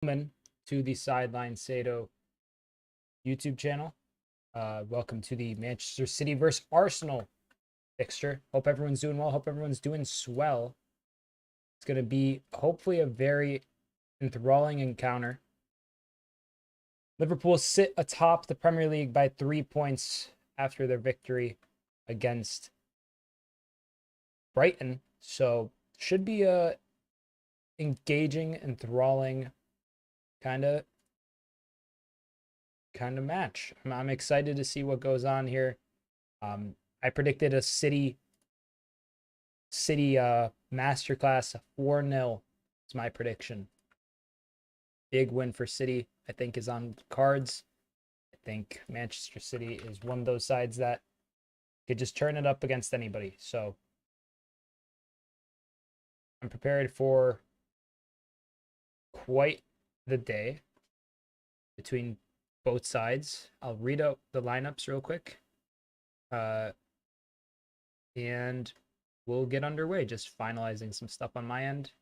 Welcome to the Sideline Sedo YouTube channel. Welcome to the Manchester City versus Arsenal fixture. Hope everyone's doing well. Hope everyone's doing swell. It's going to be hopefully a very enthralling encounter. Liverpool sit atop the Premier League by 3 points after their victory against Brighton. So should be a engaging, enthralling kind of match. I'm excited to see what goes on here. I predicted a City masterclass 4-0. It's my prediction. Big win for City, I think, is on cards. I think Manchester City is one of those sides that could just turn it up against anybody. So I'm prepared for quite the day between both sides. I'll read out the lineups real quick. And we'll get underway, just finalizing some stuff on my end.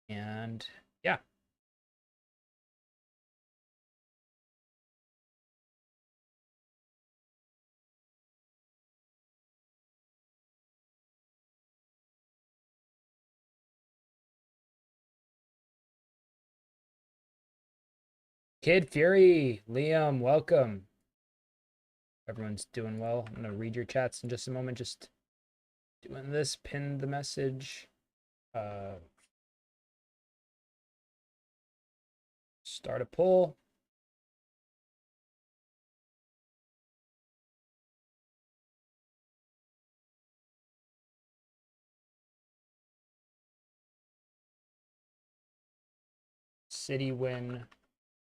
And yeah. Kid Fury, Liam, welcome. Everyone's doing well. I'm going to read your chats in just a moment. Just doing this, pin the message. Start a poll. City win,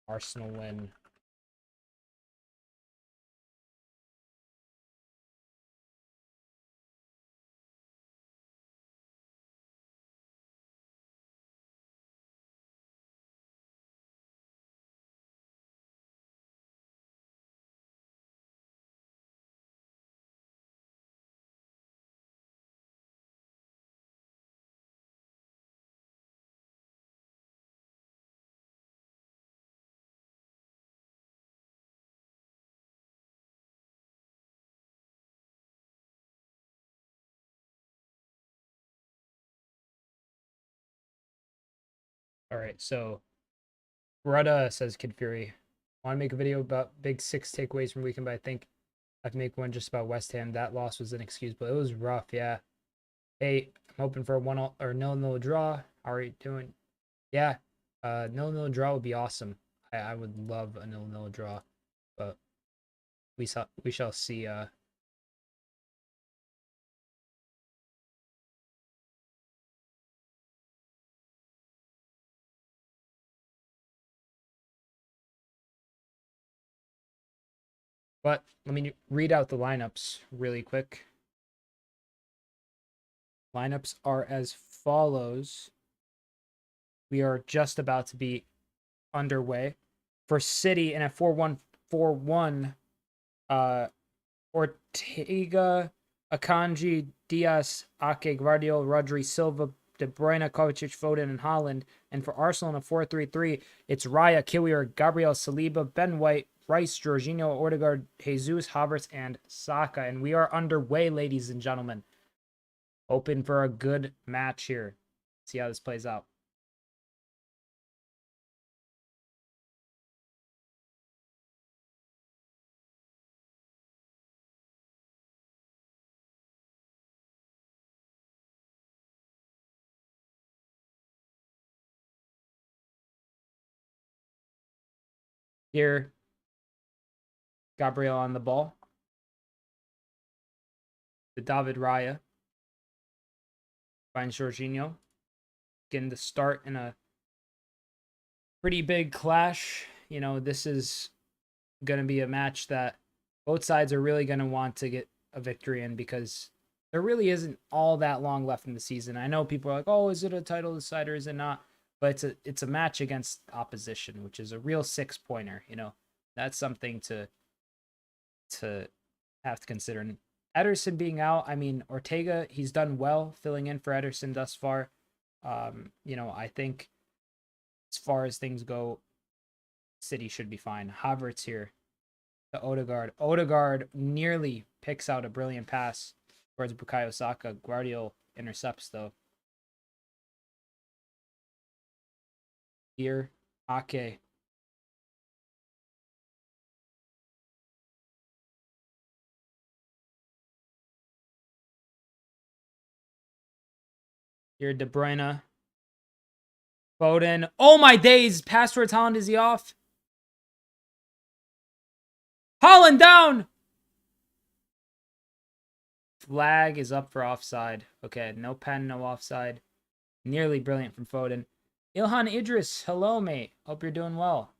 Arsenal win. All right, so Rudda says Kid Fury, want to make a video about big 6 takeaways from weekend, but I think I have to make one just about West Ham. That loss was an excuse, but it was rough, yeah. Hey, I'm hoping for a 1-0 or 0-0 draw. How are you doing? Yeah, 0-0 draw would be awesome. I would love a 0-0 draw, but we shall see. But let me read out the lineups really quick. Lineups are as follows. We are just about to be underway. For City in a 4-1-4-1, Ortega, Akanji, Diaz, Ake, Guardiola, Rodri, Silva, De Bruyne, Kovacic, Foden, and Haaland. And for Arsenal in a 4-3-3, it's Raya, Kiwior, Gabriel, Saliba, Ben White, Rice, Jorginho, Odegaard, Jesus, Havertz, and Saka. And we are underway, ladies and gentlemen. Hoping for a good match here. See how this plays out. Here, Gabriel on the ball. The David Raya. Finds Jorginho. Getting the start in a pretty big clash. You know, this is going to be a match that both sides are really going to want to get a victory in, because there really isn't all that long left in the season. I know people are like, oh, is it a title decider? Is it not? But it's a match against opposition, which is a real 6-pointer. You know, that's something to have to consider. And Ederson being out, I mean, Ortega, he's done well filling in for Ederson thus far. You know, I think as far as things go, City should be fine. Havertz here to Odegaard. Odegaard nearly picks out a brilliant pass towards Bukayo Saka. Guardiola intercepts, though. Here, Ake. Here, De Bruyne. Foden. Oh my days! Pass towards Haaland. Is he off? Haaland down! Flag is up for offside. Okay, no pen, no offside. Nearly brilliant from Foden. Ilhan Idris, hello, mate. Hope you're doing well.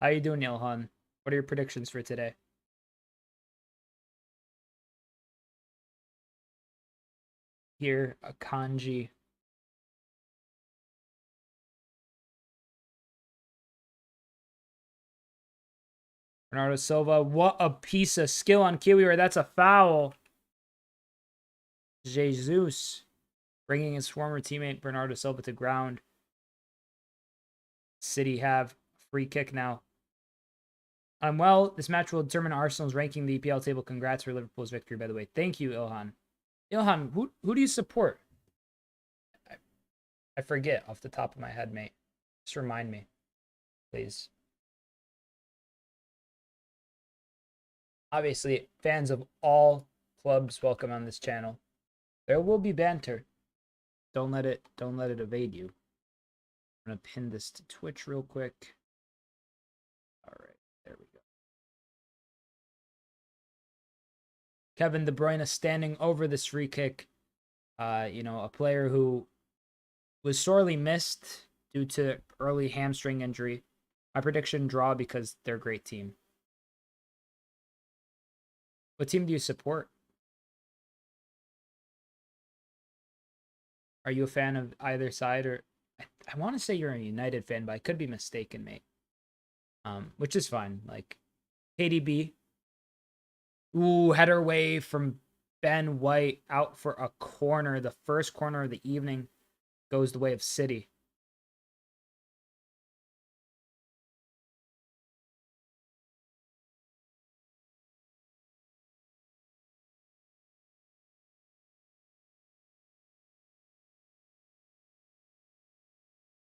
How you doing, Ilhan? What are your predictions for today? Here, Akanji. Bernardo Silva. What a piece of skill on Kiwior. That's a foul. Jesus. Bringing his former teammate Bernardo Silva to ground. City have free kick now. Well, this match will determine Arsenal's ranking in the EPL table. Congrats for Liverpool's victory, by the way. Thank you, Ilhan. Ilhan, who do you support? I forget off the top of my head, mate. Just remind me, please. Obviously, fans of all clubs welcome on this channel. There will be banter. Don't let it evade you. I'm gonna pin this to Twitch real quick. All right, there we go. Kevin De Bruyne standing over this free kick. A player who was sorely missed due to early hamstring injury. My prediction, draw, because they're a great team. What team do you support? Are you a fan of either side? Or I want to say you're a United fan, but I could be mistaken, mate. Which is fine. Like KDB. Ooh, header away from Ben White out for a corner. The first corner of the evening goes the way of City.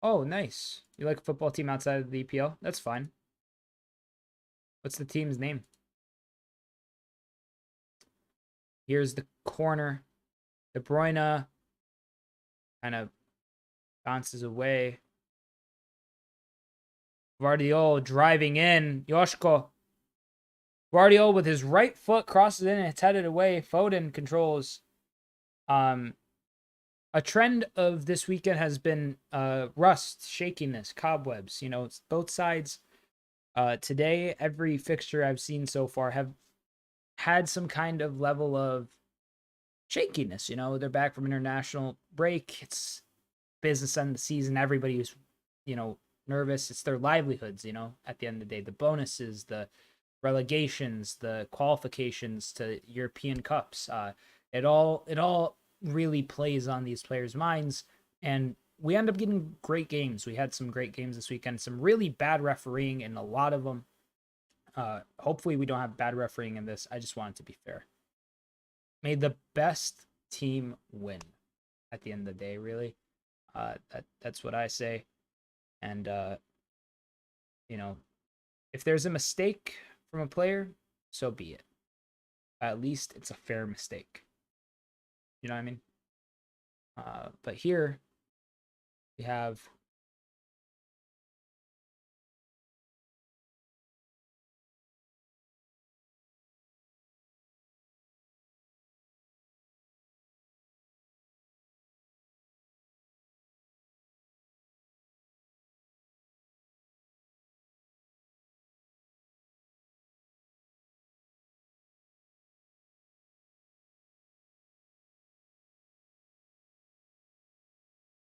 Oh, nice. You like a football team outside of the EPL? That's fine. What's the team's name? Here's the corner. De Bruyne kind of bounces away. Guardiola driving in. Yoshko. Guardiola with his right foot crosses in and it's headed away. Foden controls. A trend of this weekend has been rust, shakiness, cobwebs. It's both sides. Today, every fixture I've seen so far have had some kind of level of shakiness. They're back from international break. It's business end of the season. Everybody's, nervous. It's their livelihoods, at the end of the day. The bonuses, the relegations, the qualifications to European Cups. It all really plays on these players' minds, and we end up getting great games. We had some great games this weekend, some really bad refereeing in a lot of them. Hopefully we don't have bad refereeing in this. I just want it to be fair. May the best team win at the end of the day, really. That's what I say. And if there's a mistake from a player, so be it. At least it's a fair mistake. You know what I mean? But here we have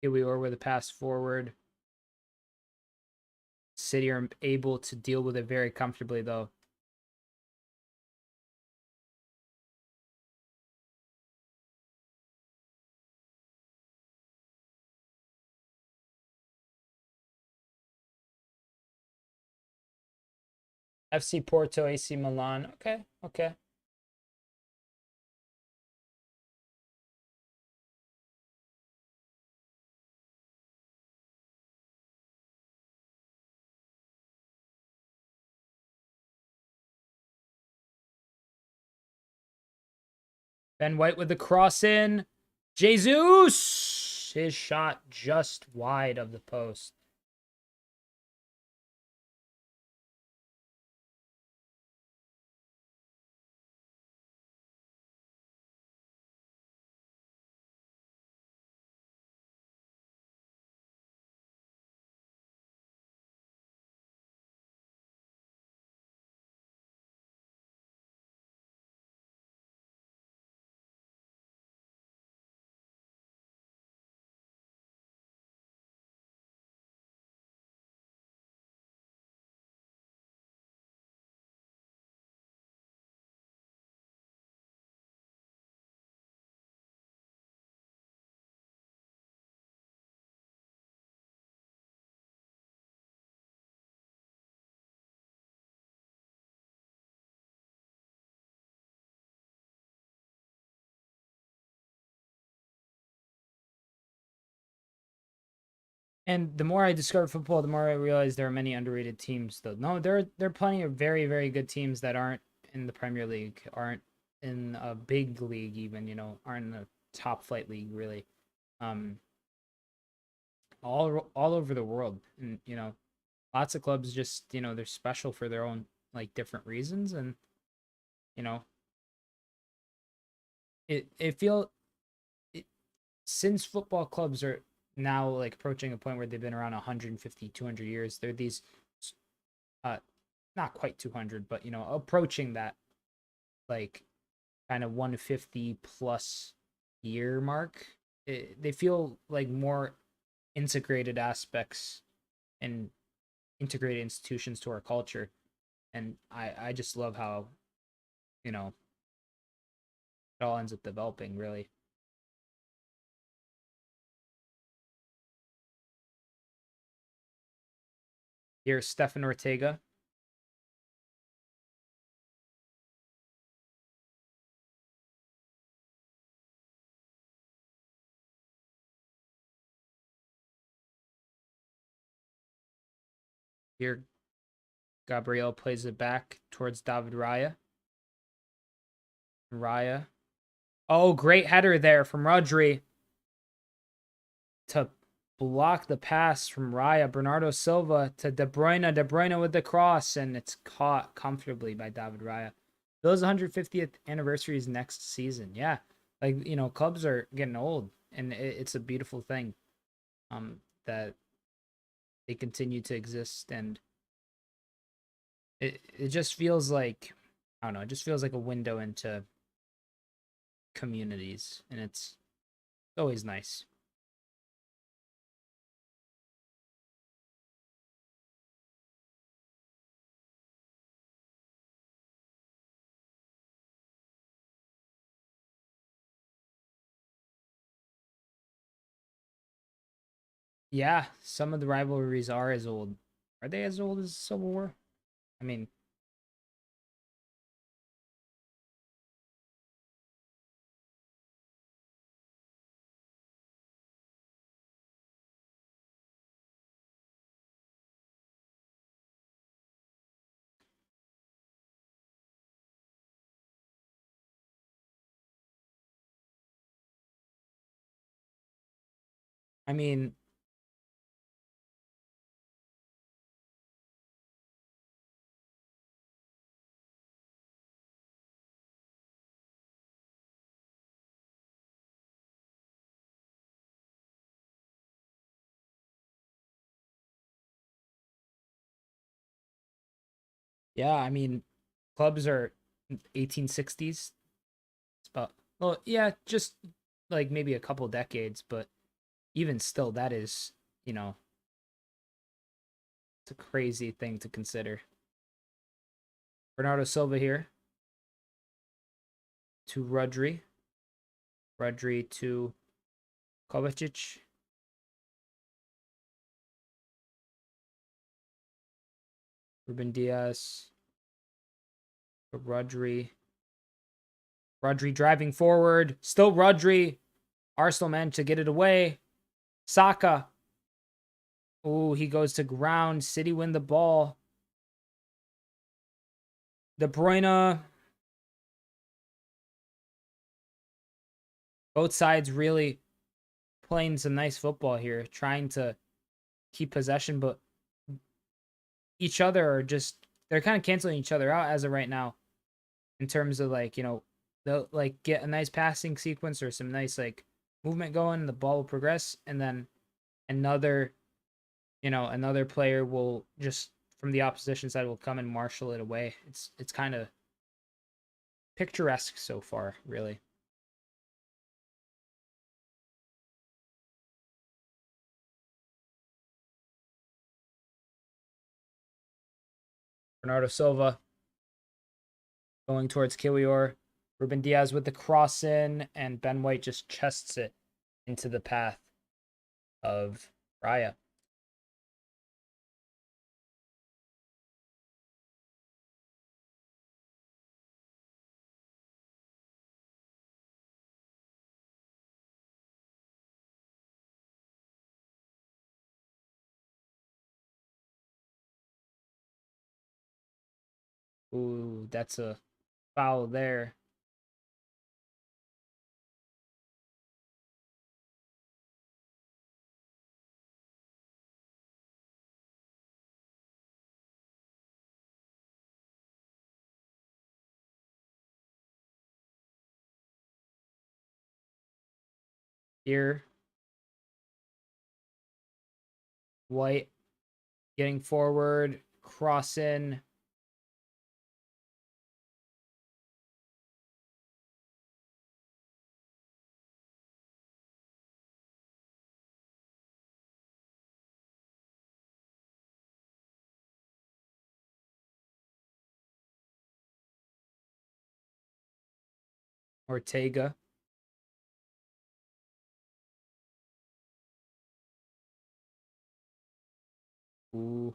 Here we are with a pass forward. City are able to deal with it very comfortably, though. FC Porto, AC Milan. Okay, okay. Ben White with the cross in. Jesus! His shot just wide of the post. And the more I discover football, the more I realize there are many underrated teams. Though no, there are plenty of very very good teams that aren't in the Premier League, aren't in a big league, even aren't in a top flight league really. Um, all over the world, and lots of clubs just they're special for their own like different reasons, and you know it feel it, since football clubs are now like approaching a point where they've been around 150 200 years, they're these uh not quite 200, but approaching that like kind of 150 plus year mark. They feel like more integrated aspects and integrated institutions to our culture, and I just love how it all ends up developing really. Here's Stefan Ortega. Here Gabriel plays it back towards David Raya. Raya. Oh, great header there from Rodri to block the pass from Raya. Bernardo Silva to De Bruyne. De Bruyne with the cross, and it's caught comfortably by David Raya. Those 150th anniversaries next season. Yeah, like clubs are getting old, and it's a beautiful thing. That they continue to exist, and it just feels like I don't know. It just feels like a window into communities, and it's always nice. Yeah, some of the rivalries are as old. Are they as old as Civil War? I mean, I mean, yeah, I mean, clubs are 1860s. It's about well, yeah, just like maybe a couple decades, but even still, that is, you know, it's a crazy thing to consider. Bernardo Silva here to Rodri. Rodri to Kovacic. Ruben Diaz. Rodri. Rodri driving forward. Still Rodri. Arsenal managed to get it away. Saka. Oh, he goes to ground. City win the ball. De Bruyne. Both sides really playing some nice football here, trying to keep possession, but each other are just, they're kind of canceling each other out as of right now in terms of like, you know, they'll like get a nice passing sequence or some nice like movement going, the ball will progress, and then another, you know, another player will just from the opposition side will come and marshal it away. It's kind of picturesque so far, really. Bernardo Silva going towards Kiwior. Ruben Diaz with the cross in, and Ben White just chests it into the path of Raya. Ooh, that's a foul there. Here, White getting forward, cross in. Ortega. Ooh.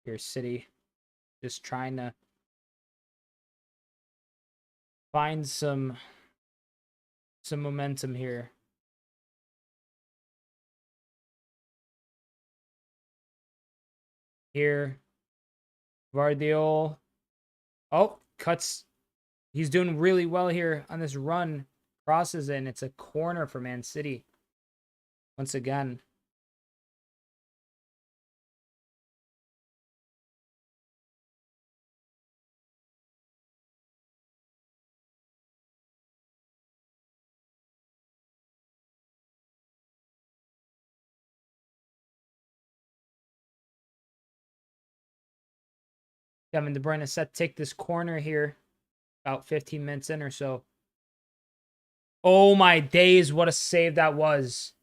Here's City. Just trying to find some momentum here. Here. Guardiola. Oh, cuts. He's doing really well here on this run. Crosses in. It's a corner for Man City. Once again. Kevin De Bruyne set to take this corner here. About 15 minutes in or so. Oh my days, what a save that was.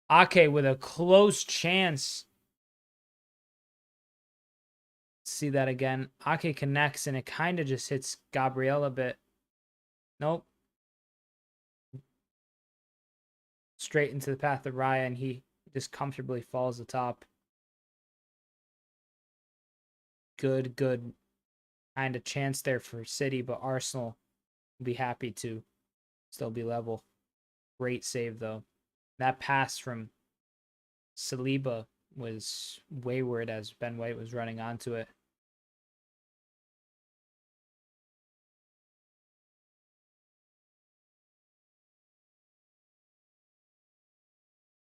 Ake with a close chance. See that again. Ake connects and it kind of just hits Gabriel a bit. Nope. Straight into the path of Raya, and he just comfortably falls atop. Good kind of chance there for City, but Arsenal will be happy to still be level. Great save, though. That pass from Saliba was wayward as Ben White was running onto it.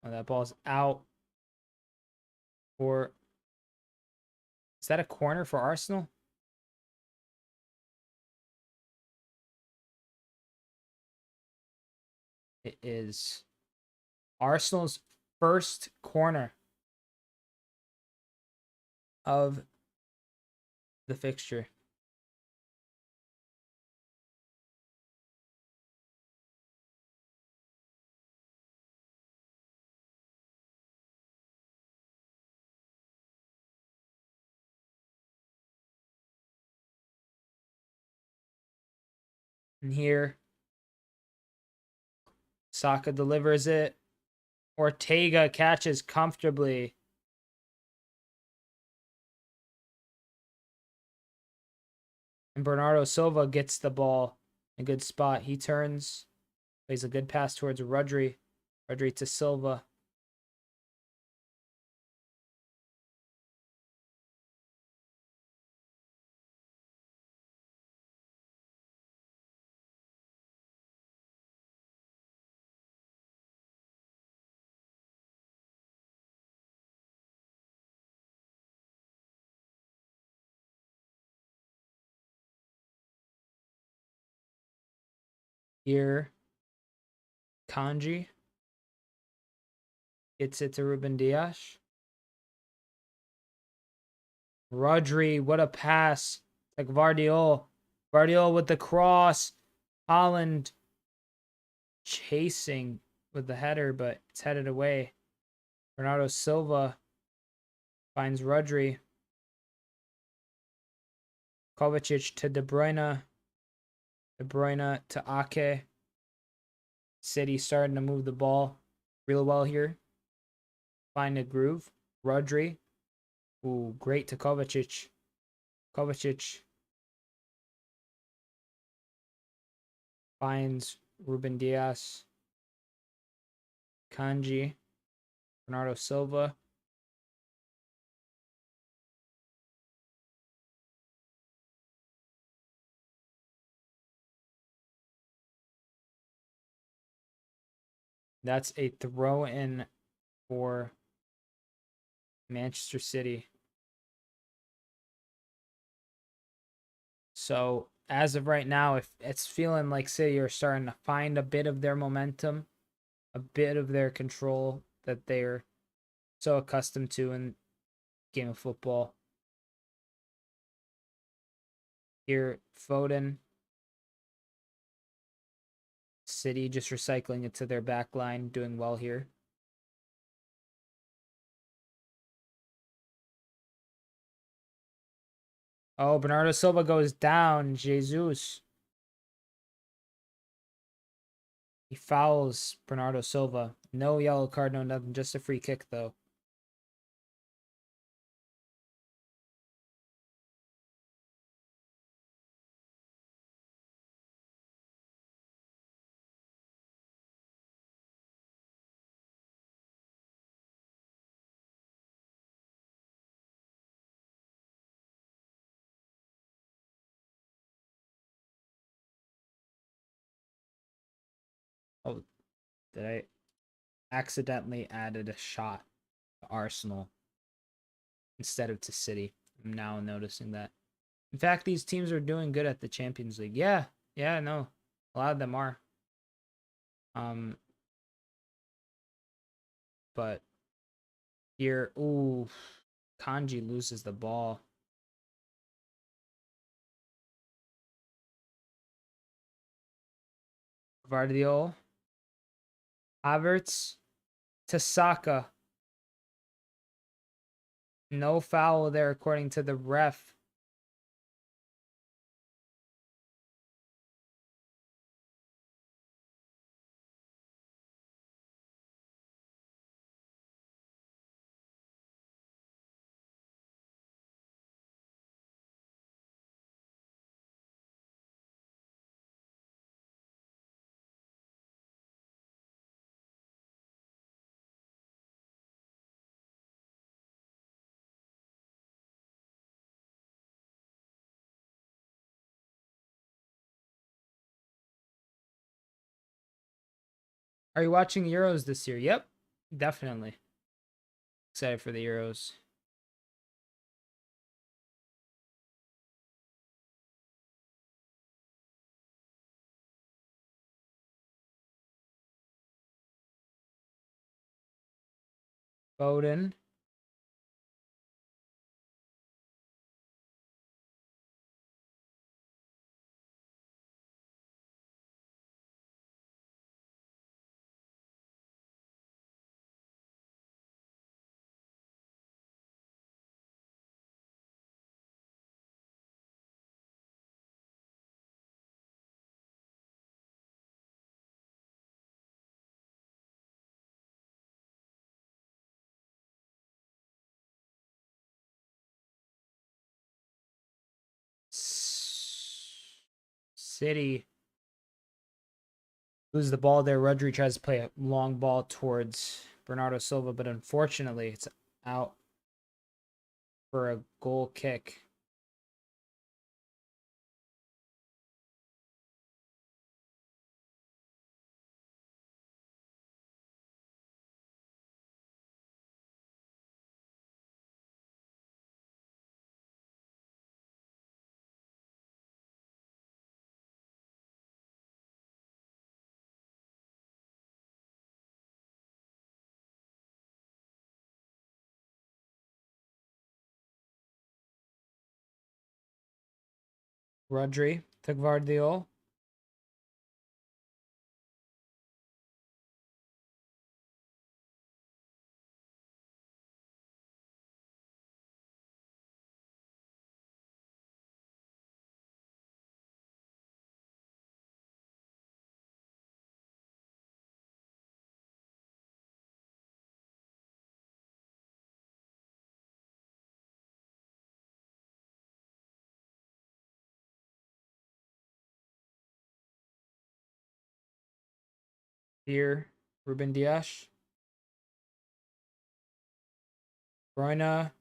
Oh, that ball's out. Or is that a corner for Arsenal? It is Arsenal's first corner of the fixture. And here, Saka delivers it. Ortega catches comfortably. And Bernardo Silva gets the ball in a good spot. He turns, plays a good pass towards Rodri. Rodri to Silva. Here, Kanji gets it to Ruben Dias. Rodri, what a pass. Like Guardiola. Guardiola with the cross. Holland chasing with the header, but it's headed away. Bernardo Silva finds Rodri. Kovacic to De Bruyne. De Bruyne to Ake. City starting to move the ball real well here. Find a groove. Rodri. Ooh, great to Kovacic. Kovacic finds Ruben Dias. Kanji. Bernardo Silva. That's a throw in for Manchester City. So as of right now, if it's feeling like City are starting to find a bit of their momentum, a bit of their control that they're so accustomed to in game of football. Here, Foden. City just recycling it to their back line, doing well here. Oh, Bernardo Silva goes down. Jesus. He fouls Bernardo Silva. No yellow card, no nothing. Just a free kick, though. Oh, did I accidentally added a shot to Arsenal instead of to City? I'm now noticing that. In fact, these teams are doing good at the Champions League. Yeah, no. A lot of them are. Um, but here, ooh, Kanji loses the ball. Vardiol. Havertz to Saka. No foul there according to the ref. Are you watching Euros this year? Yep, definitely. Excited for the Euros. Foden. City. Loses the ball there. Rodri tries to play a long ball towards Bernardo Silva, but unfortunately it's out for a goal kick. Rodri to Guardiola. Here, Ruben Dias. Bruyne.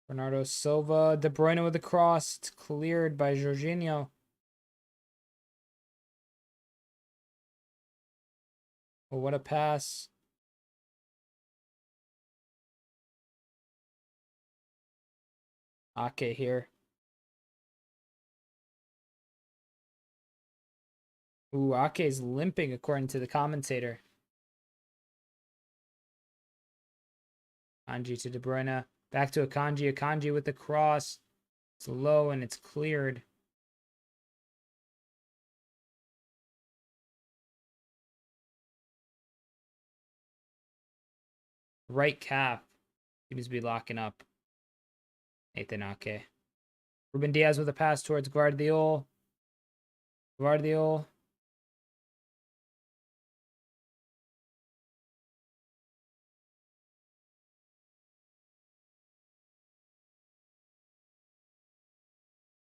Bernardo Silva. De Bruyne with the cross. It's cleared by Jorginho. Oh, what a pass. Ake here. Ooh, Ake's limping according to the commentator. Akanji to De Bruyne. Back to Akanji. Akanji with the cross. It's low and it's cleared. Right calf seems to be locking up Nathan Ake. Ruben Diaz with a pass towards Guardiola. Guardiola.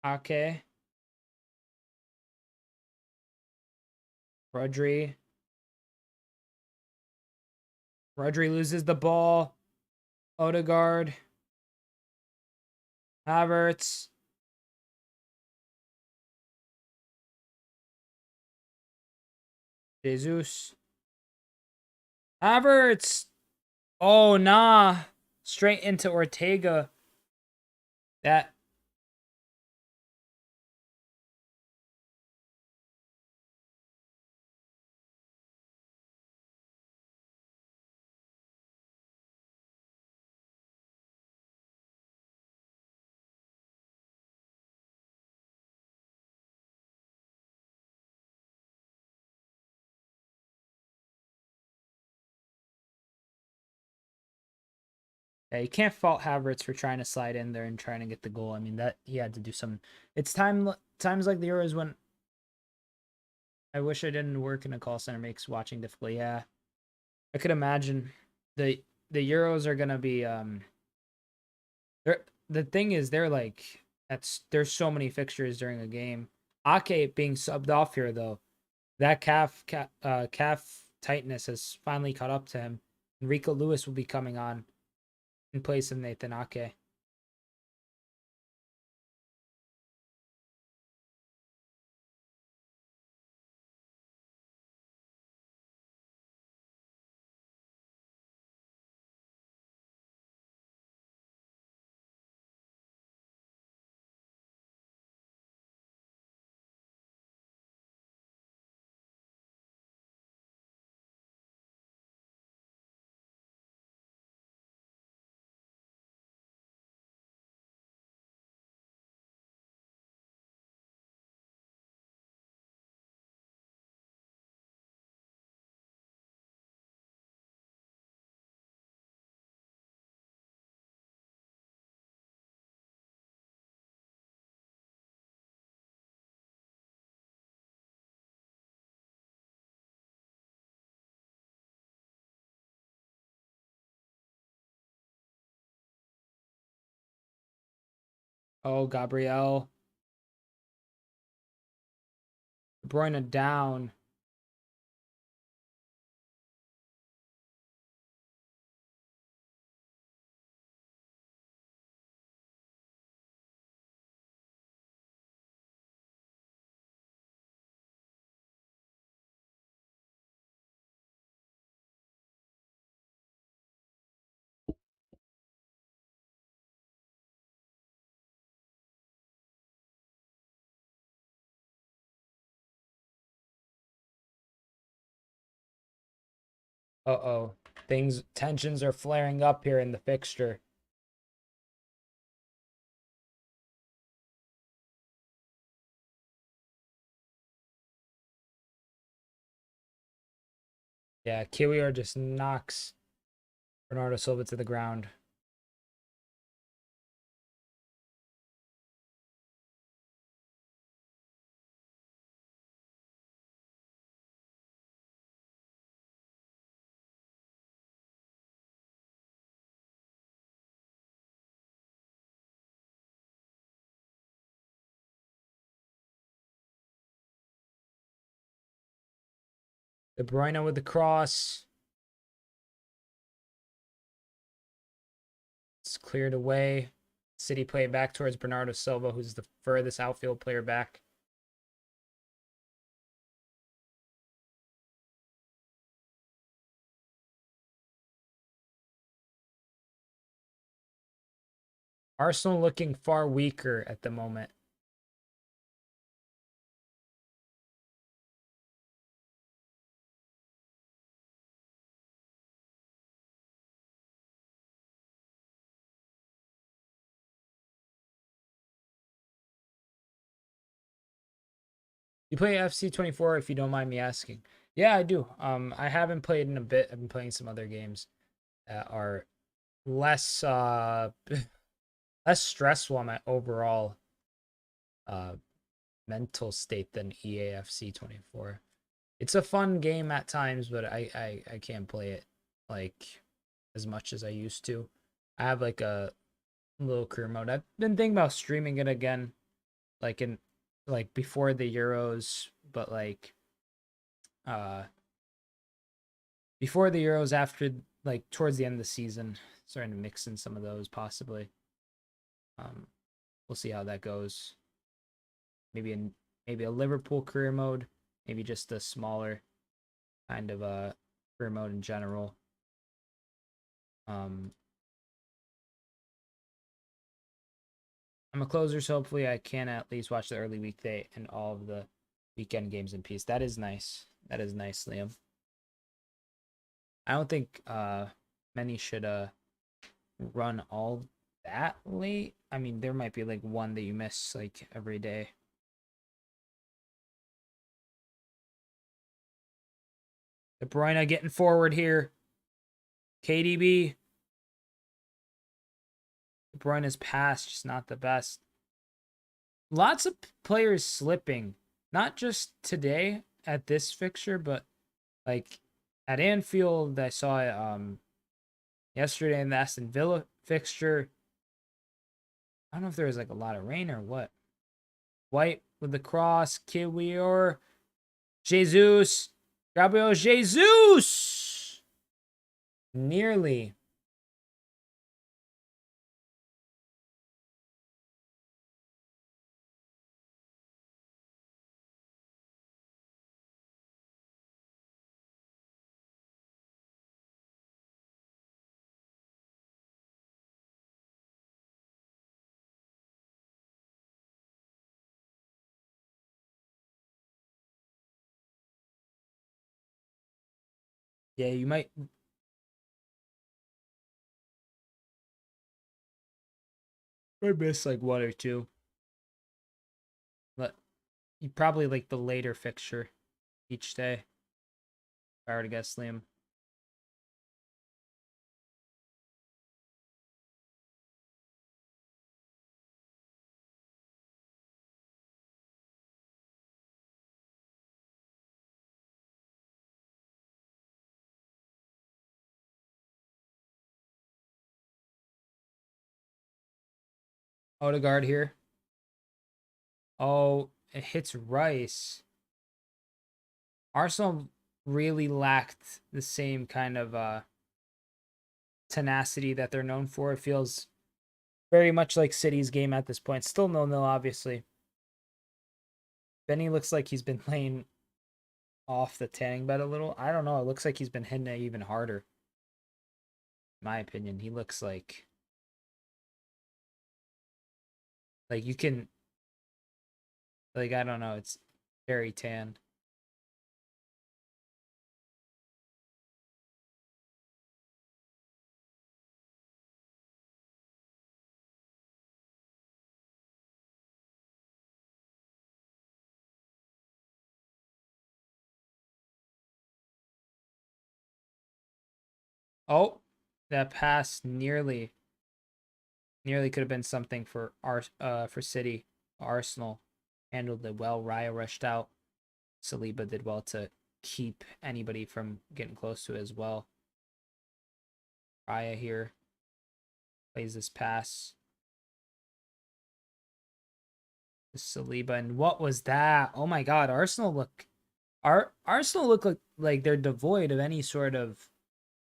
Ake. Rodri. Rodri loses the ball. Odegaard. Havertz. Jesus. Havertz. Oh, nah. Straight into Ortega. That. Yeah, you can't fault Havertz for trying to slide in there and trying to get the goal. I mean, that he had to do some. It's times like the Euros when I wish I didn't work in a call center makes watching difficult. Yeah, I could imagine the Euros are gonna be they're the thing is they're like there's so many fixtures during a game. Ake being subbed off here though, that calf tightness has finally caught up to him. Enrico Lewis will be coming on in place of Nathan Ake. Oh, Gabriel. De Bruyne down. Uh-oh. Tensions are flaring up here in the fixture. Yeah, Kiwior just knocks Bernardo Silva to the ground. De Bruyne with the cross. It's cleared away. City play back towards Bernardo Silva, who's the furthest outfield player back. Arsenal looking far weaker at the moment. You play FC24 if you don't mind me asking. Yeah, I do. I haven't played in a bit. I've been playing some other games that are less less stressful on my overall uh mental state than EAFC 24. It's a fun game at times, but I can't play it like as much as I used to. I have like a little career mode. I've been thinking about streaming it again, like in like before the Euros, but like uh before the Euros, after like towards the end of the season, starting to mix in some of those possibly. Um, we'll see how that goes. Maybe a Liverpool career mode, maybe just a smaller kind of a career mode in general. Um, I'm a closer, so hopefully I can at least watch the early weekday and all of the weekend games in peace. That is nice. That is nice, Liam. I don't think many should run all that late. I mean, there might be like one that you miss like every day. De Bruyne getting forward here. KDB. De Bruyne's pass just not the best. Lots of players slipping. Not just today at this fixture, but like at Anfield, I saw it yesterday in the Aston Villa fixture. I don't know if there was like a lot of rain or what. White with the cross, Kiwior, Jesus, Gabriel Jesus. Nearly. Yeah, you might miss like one or two. But you probably like the later fixture each day. If I were to guess, Liam. Odegaard here. Oh, it hits Rice. Arsenal really lacked the same kind of tenacity that they're known for. It feels very much like City's game at this point. Still 0-0, obviously. Benny looks like he's been playing off the tanning bed a little. I don't know. It looks like he's been hitting it even harder. In my opinion, he looks like you can, like, I don't know. It's very tan. Oh, that pass nearly could have been something for for City. Arsenal handled it well. Raya rushed out. Saliba did well to keep anybody from getting close to it as well. Raya here plays this pass to Saliba, and what was that? Oh my God! Arsenal look like they're devoid of any sort of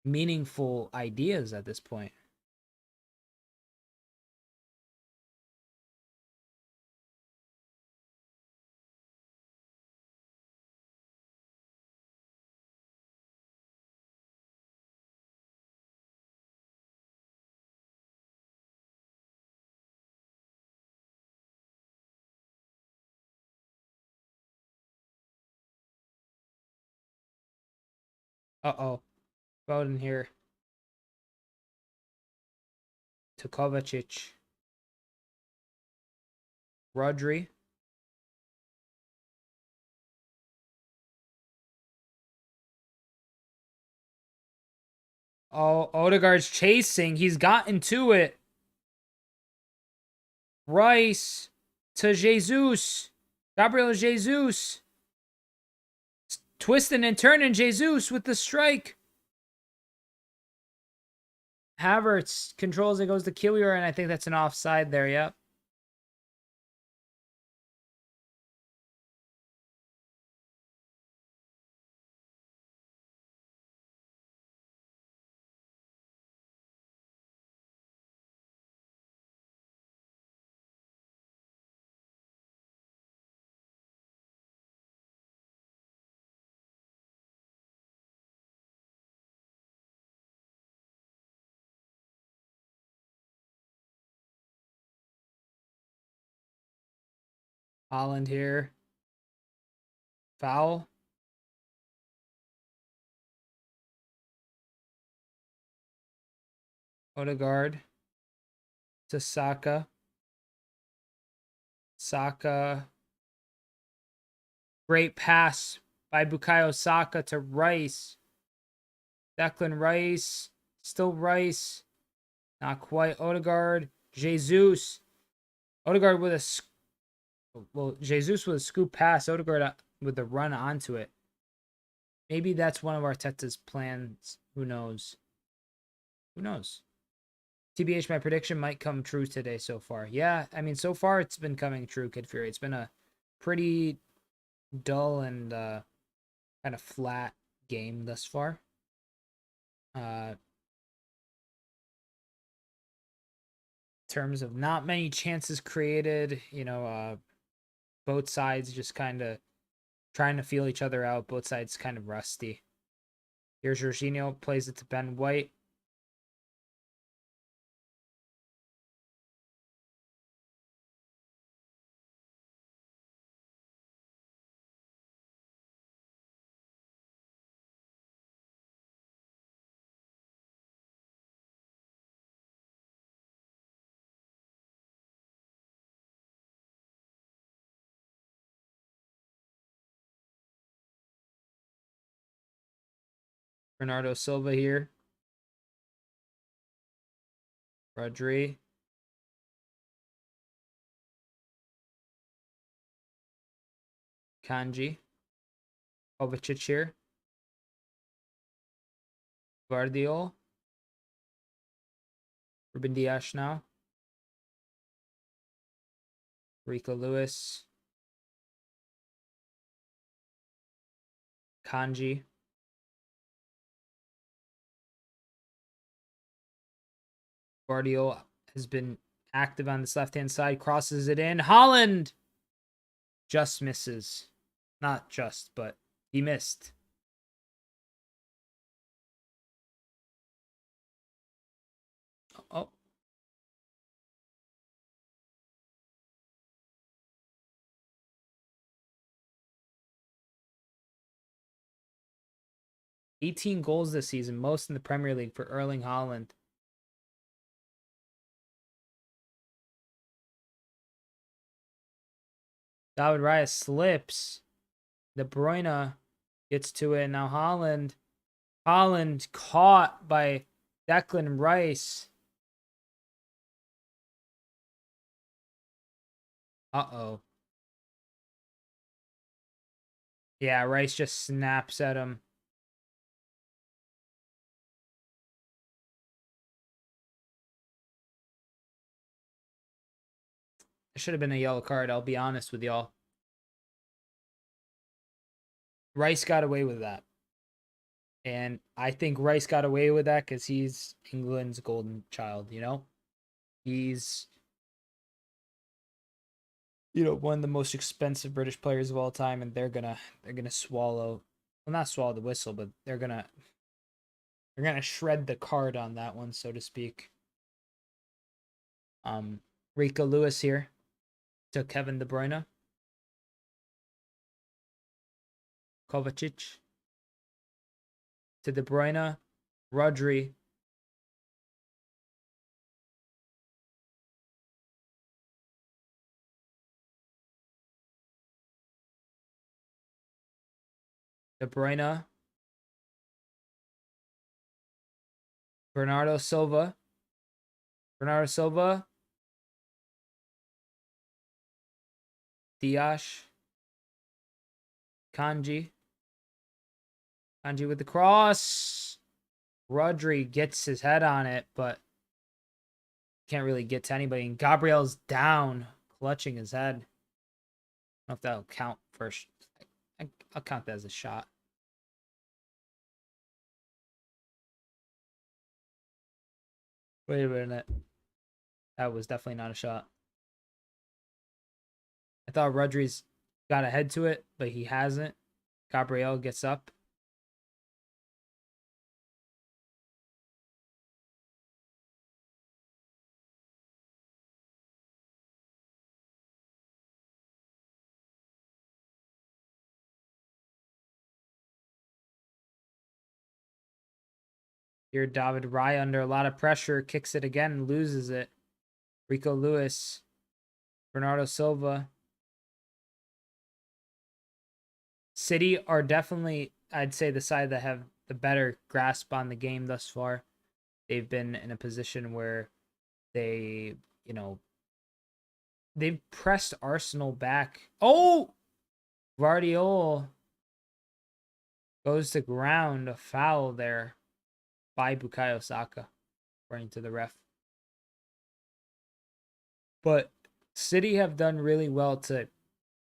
meaningful ideas at this point. Uh-oh. Foden here to Kovacic. Rodri. Oh, Odegaard's chasing. He's gotten to it. Rice to Jesus. Gabriel Jesus. Twisting and turning Jesus with the strike. Havertz controls it, goes to Killier, and I think that's an offside there, yep. Holland here. Foul. Odegaard to Saka. Saka. Great pass by Bukayo Saka to Rice. Declan Rice. Still Rice. Not quite. Odegaard. Jesus. Odegaard with Jesus with a scoop pass. Odegaard with the run onto it. Maybe that's one of Arteta's plans. Who knows? Who knows? TBH, my prediction might come true today so far. Yeah, I mean, so far it's been coming true, Kid Fury. It's been a pretty dull and kind of flat game thus far. In terms of not many chances created, both sides just kind of trying to feel each other out. Both sides kind of rusty. Here's Jorginho, plays it to Ben White. Bernardo Silva here. Rodri. Kanji. Kovacic here. Guardiola. Ruben Dias now. Rico Lewis. Kanji. Guardiola has been active on this left-hand side. Crosses it in. Holland just misses. Not just, but he missed. Oh. "18 goals this season, most in the Premier League for Erling Haaland." David Raya slips. De Bruyne gets to it. Now Haaland caught by Declan Rice. Uh-oh. Yeah, Rice just snaps at him. It should have been a yellow card, I'll be honest with y'all. Rice got away with that. And I think Rice got away with that because he's England's golden child, you know? He's, one of the most expensive British players of all time, and they're gonna swallow, well, not swallow the whistle, but they're gonna shred the card on that one, so to speak. Rico Lewis here to Kevin De Bruyne. Kovacic to De Bruyne. Rodri. De Bruyne. Bernardo Silva. Diash. Kanji with the cross. Rodri gets his head on it, but can't really get to anybody. And Gabriel's down, clutching his head. I don't know if that'll count first. I'll count that as a shot. Wait a minute. That was definitely not a shot. I thought Rodri's got ahead to it, but he hasn't. Gabriel gets up. Here, David Raya under a lot of pressure, kicks it again and loses it. Rico Lewis. Bernardo Silva. City are definitely, I'd say, the side that have the better grasp on the game thus far. They've been in a position where they, they've pressed Arsenal back. Oh! Guardiola goes to ground. A foul there by Bukayo Saka, according to the ref. But City have done really well to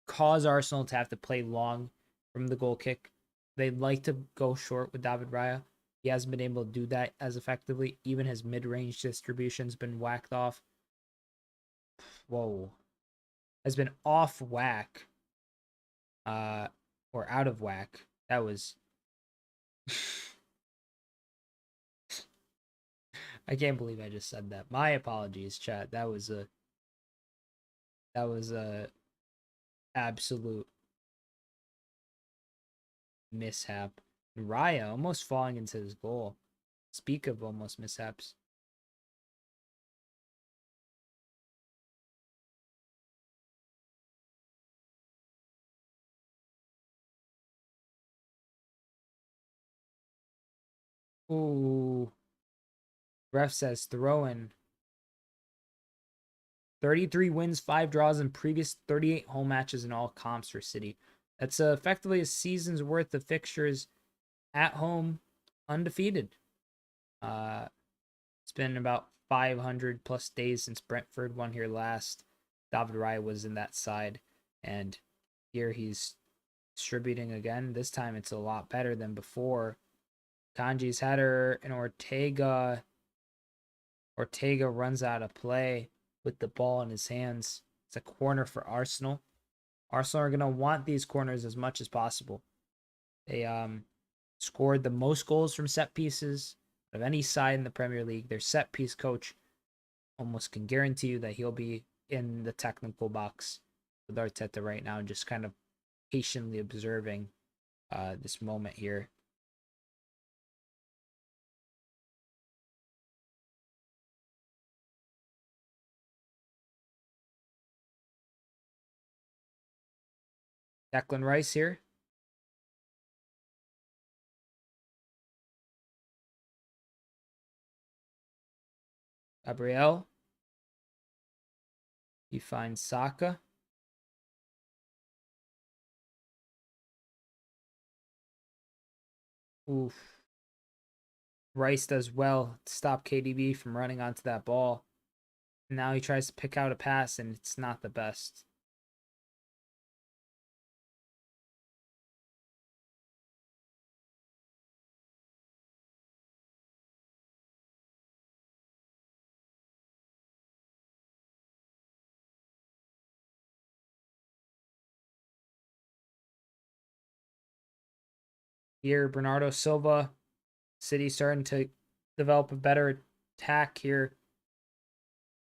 cause Arsenal to have to play long from the goal kick. They'd like to go short with David Raya. He hasn't been able to do that as effectively. Even his mid-range distribution's been whacked off. Whoa. Has been off whack. Or out of whack. That was... I can't believe I just said that. My apologies, chat. That was a absolute mishap. Raya almost falling into his goal. Speak of almost mishaps. Ooh. Ref says throw in. 33 wins, 5 draws, and previous 38 home matches in all comps for City. That's effectively a season's worth of fixtures at home, undefeated. It's been about 500 plus days since Brentford won here last. David Raya was in that side. And here he's distributing again. This time it's a lot better than before. Kanji's header, and Ortega runs out of play with the ball in his hands. It's a corner for Arsenal. Arsenal are going to want these corners as much as possible. They scored the most goals from set pieces of any side in the Premier League. Their set piece coach almost can guarantee you that he'll be in the technical box with Arteta right now, and just kind of patiently observing this moment here. Declan Rice here. Gabriel. He finds Saka. Oof. Rice does well to stop KDB from running onto that ball. Now he tries to pick out a pass, and it's not the best. Here, Bernardo Silva. City starting to develop a better attack here.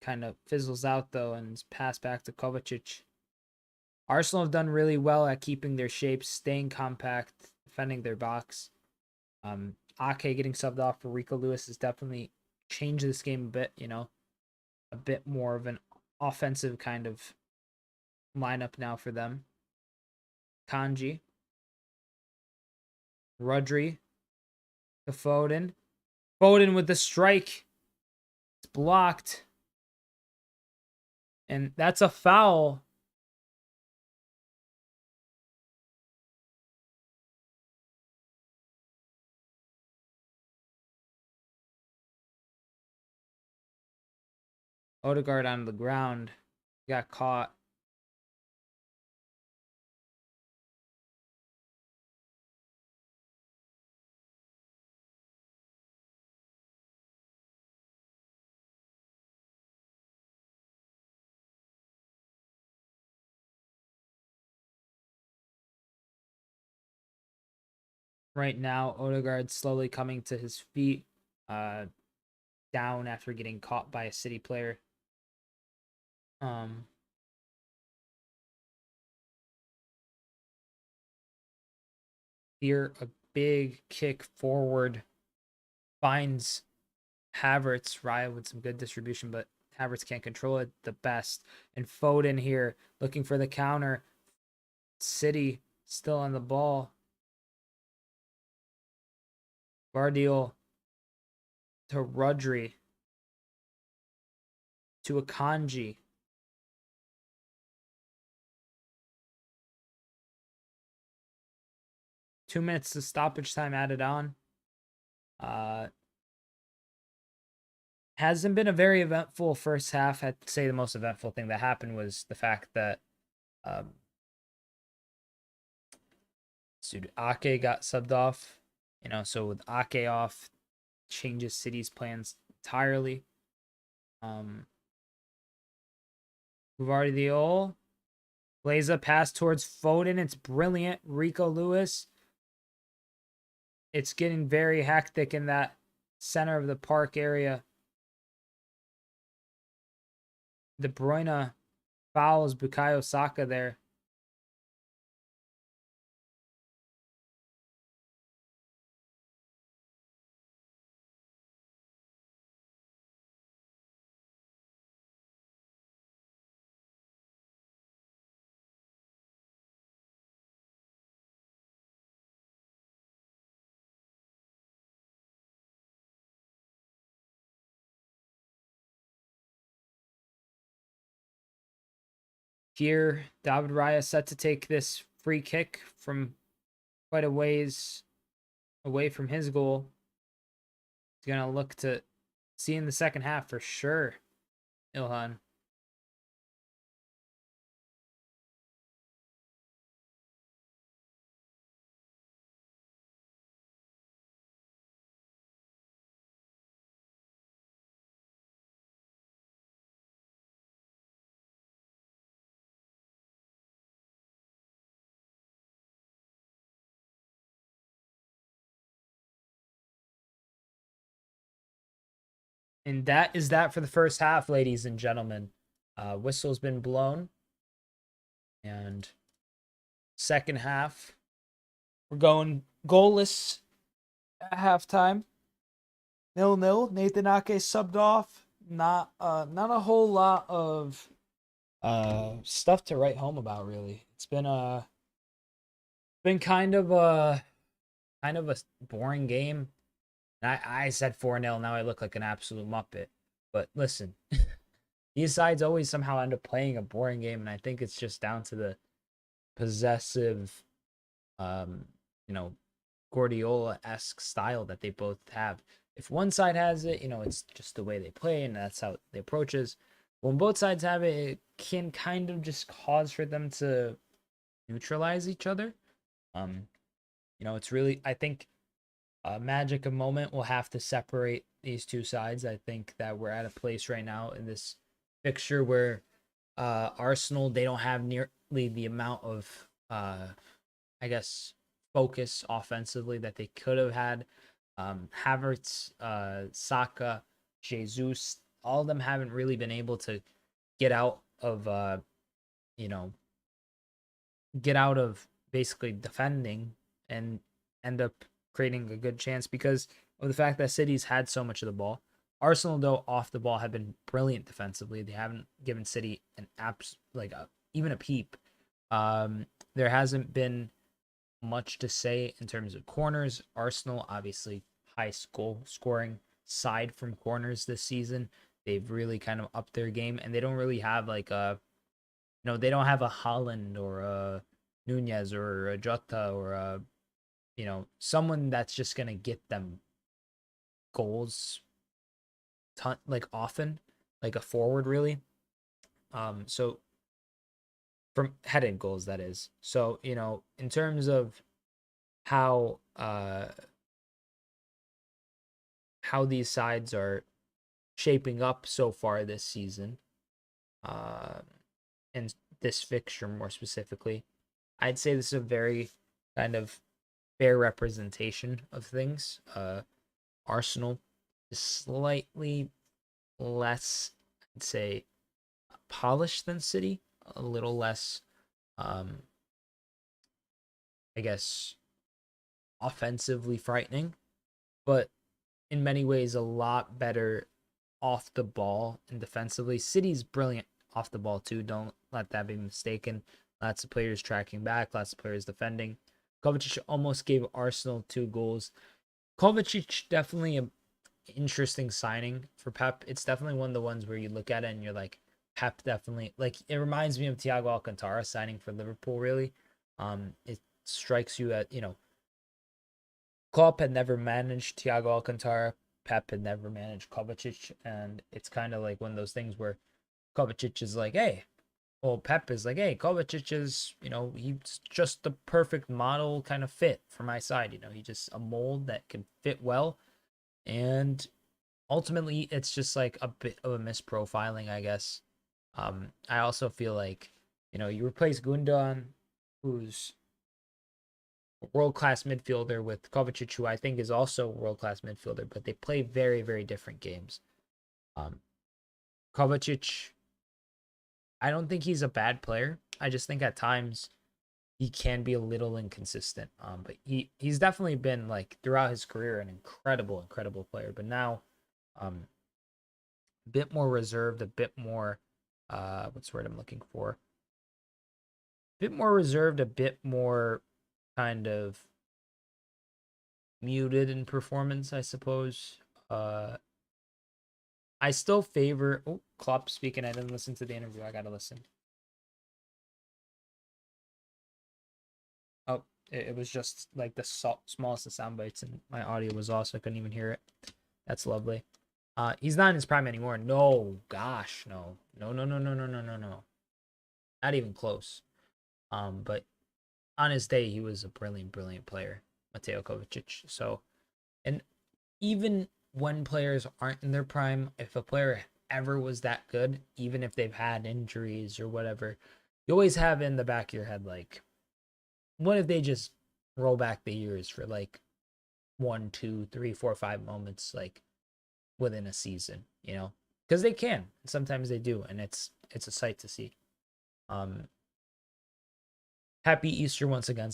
Kind of fizzles out, though, and is passed back to Kovacic. Arsenal have done really well at keeping their shapes, staying compact, defending their box. Ake getting subbed off for Rico Lewis has definitely changed this game a bit, a bit more of an offensive kind of lineup now for them. Kanji. Rodri. To Foden. Foden with the strike. It's blocked. And that's a foul. Odegaard on the ground. Got caught. Right now, Odegaard slowly coming to his feet. Down after getting caught by a City player. Here, a big kick forward finds Havertz. Raya with some good distribution, but Havertz can't control it the best. And Foden here looking for the counter. City still on the ball. Guardiola to Rodri to Akanji. Two minutes to stoppage time added on. Hasn't been a very eventful first half. I'd say the most eventful thing that happened was the fact that Ake got subbed off. So with Ake off, changes City's plans entirely. Guardiola plays a pass towards Foden. It's brilliant. Rico Lewis. It's getting very hectic in that center of the park area. De Bruyne fouls Bukayo Saka there. Here, David Raya set to take this free kick from quite a ways away from his goal. He's going to look to see in the second half for sure, Ilhan. And that is that for the first half, ladies and gentlemen. Whistle's been blown. And second half, we're going goalless at halftime. 0-0. Nathan Ake subbed off. Not a whole lot of stuff to write home about, really. It's been kind of a boring game. I said 4-0. Now I look like an absolute muppet. But listen, these sides always somehow end up playing a boring game, and I think it's just down to the possessive, um, you know, Guardiola-esque style that they both have. If one side has it, it's just the way they play, and that's how the approach is. When both sides have it, it can kind of just cause for them to neutralize each other. Um, it's really, I think, a magic of moment will have to separate these two sides. I think that we're at a place right now in this fixture where Arsenal, they don't have nearly the amount of I guess focus offensively that they could have had. Havertz, Saka, Jesus, all of them haven't really been able to get out of you know get out of basically defending and end up creating a good chance because of the fact that City's had so much of the ball. Arsenal, though, off the ball have been brilliant defensively. They haven't given City an even a peep. There hasn't been much to say in terms of corners. Arsenal, obviously, high goal scoring side from corners this season. They've really kind of upped their game, and they don't really have they don't have a Holland or a Nunez or a Jota or a, someone that's just gonna get them goals, like often, like a forward really. So from headed goals, that is. So in terms of how these sides are shaping up so far this season, uh, and this fixture more specifically, I'd say this is a very kind of fair representation of things. Arsenal is slightly less, I'd say, polished than City, a little less, I guess, offensively frightening, but in many ways a lot better off the ball and defensively. City's brilliant off the ball too. Don't let that be mistaken. Lots of players tracking back, lots of players defending. Kovacic almost gave Arsenal 2 goals. Kovacic definitely an interesting signing for Pep. It's definitely one of the ones where you look at it and you're like, Pep definitely, like, it reminds me of Thiago Alcantara signing for Liverpool. Really, it strikes you at Klopp had never managed Thiago Alcantara. Pep had never managed Kovacic, and it's kind of like one of those things where Kovacic is like, hey, well, Pep is like, hey, Kovacic is, he's just the perfect model kind of fit for my side. He's just a mold that can fit well. And ultimately, it's just like a bit of a misprofiling, I guess. I also feel like, you replace Gundogan, who's a world-class midfielder, with Kovacic, who I think is also a world-class midfielder, but they play very, very different games. Kovacic, I don't think he's a bad player. I just think at times he can be a little inconsistent. But he's definitely been, like, throughout his career, an incredible, incredible player. But now, a bit more reserved, a bit more, what's the word I'm looking for? A bit more reserved, a bit more kind of muted in performance, I suppose. I still favor. Oh, Klopp speaking. I didn't listen to the interview. I gotta listen. Oh, it was just like the smallest of sound bites, and my audio was off, so I couldn't even hear it. That's lovely. He's not in his prime anymore. No, gosh, no, no, no, no, no, no, no, no, no. Not even close. But on his day, he was a brilliant, brilliant player, Mateo Kovacic. So, and even when players aren't in their prime, if a player ever was that good, even if they've had injuries or whatever, you always have in the back of your head, like, what if they just roll back the years for like 1, 2, 3, 4, 5 moments? Like, within a season, you know, because they can. Sometimes they do, and it's a sight to see. Happy Easter once again.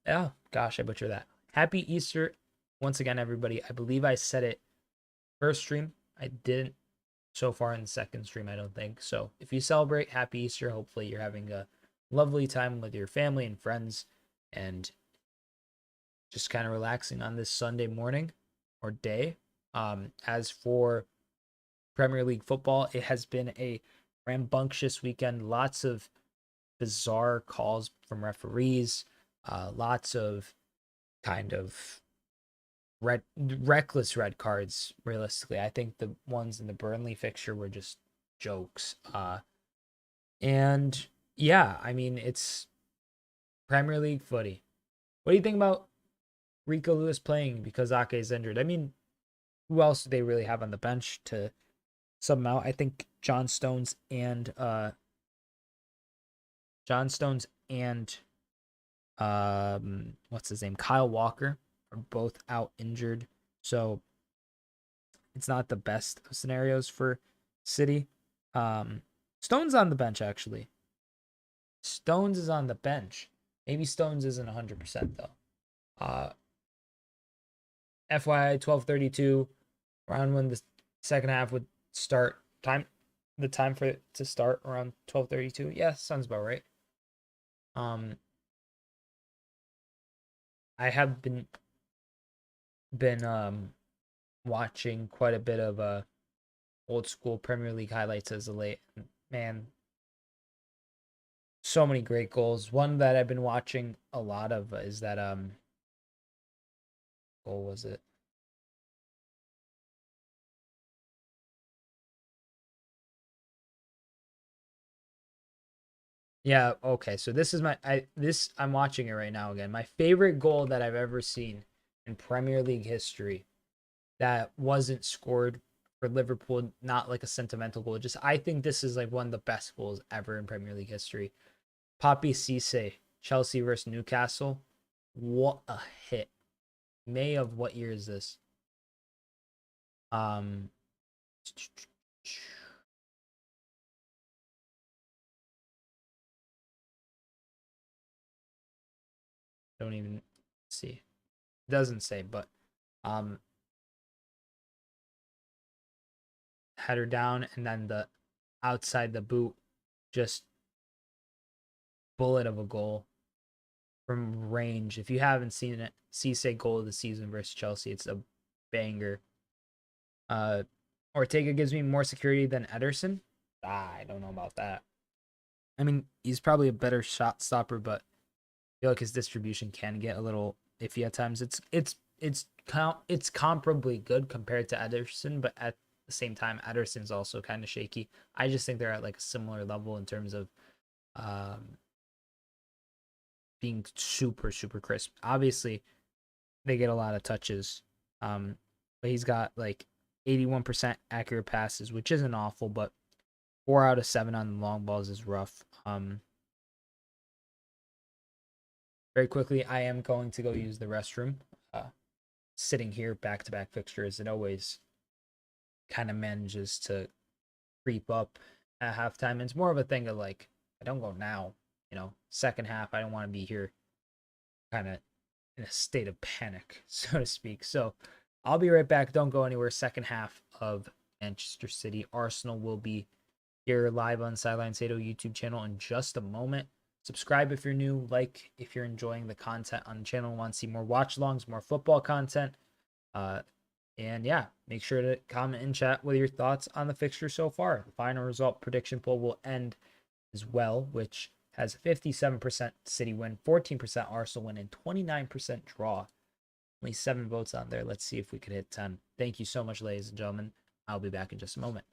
Oh gosh, I butchered that. Happy Easter once again, everybody. I believe I said it first stream. I didn't so far in the second stream, I don't think. So if you celebrate, happy Easter. Hopefully you're having a lovely time with your family and friends and just kind of relaxing on this Sunday morning or day. As for Premier League football, it has been a rambunctious weekend. Lots of bizarre calls from referees, lots of kind of reckless red cards. Realistically, I think the ones in the Burnley fixture were just jokes. And yeah, I mean, it's Premier League footy. What do you think about Rico Lewis playing because Ake is injured? I mean, who else do they really have on the bench to sub him out? I think John Stones and what's his name? Kyle Walker are both out injured. So it's not the best of scenarios for City. Stones on the bench, actually. Stones is on the bench. Maybe Stones isn't 100% though. FYI 12:32, around when the second half would start. The time for it to start around 12:32. Yeah, sounds about right. I have been watching quite a bit of old school Premier League highlights as of late. Man, so many great goals. One that I've been watching a lot of is that goal was it? Yeah, okay. So this is I'm watching it right now again. My favorite goal that I've ever seen in Premier League history that wasn't scored for Liverpool, not like a sentimental goal. Just I think this is like one of the best goals ever in Premier League history. Papi Cisse, Chelsea versus Newcastle. What a hit. May of what year is this? Um don't even see. It doesn't say, but um header down and then the outside the boot, just bullet of a goal from range. If you haven't seen it, Cisse goal of the season versus Chelsea, it's a banger. Ortega gives me more security than Ederson. I don't know about that. I mean, he's probably a better shot stopper, but I feel like his distribution can get a little iffy at times. It's comparably good compared to Ederson, but at the same time, Ederson's also kind of shaky. I just think they're at like a similar level in terms of being super super crisp. Obviously, they get a lot of touches, but he's got like 81% accurate passes, which isn't awful, but 4 out of 7 on the long balls is rough. Very quickly, I am going to go use the restroom. Sitting here back to back fixtures, it always kind of manages to creep up at halftime. It's more of a thing of like, I don't go now, second half, I don't want to be here kind of in a state of panic, so to speak. So I'll be right back. Don't go anywhere. Second half of Manchester City. Arsenal will be here live on Sideline Sedo YouTube channel in just a moment. Subscribe if you're new, like if you're enjoying the content on the channel and want to see more watch alongs, more football content. And yeah, make sure to comment and chat with your thoughts on the fixture so far. The final result prediction poll will end as well, which has 57% City win, 14% Arsenal win, and 29% draw. Only 7 votes on there. Let's see if we can hit 10. Thank you so much, ladies and gentlemen. I'll be back in just a moment.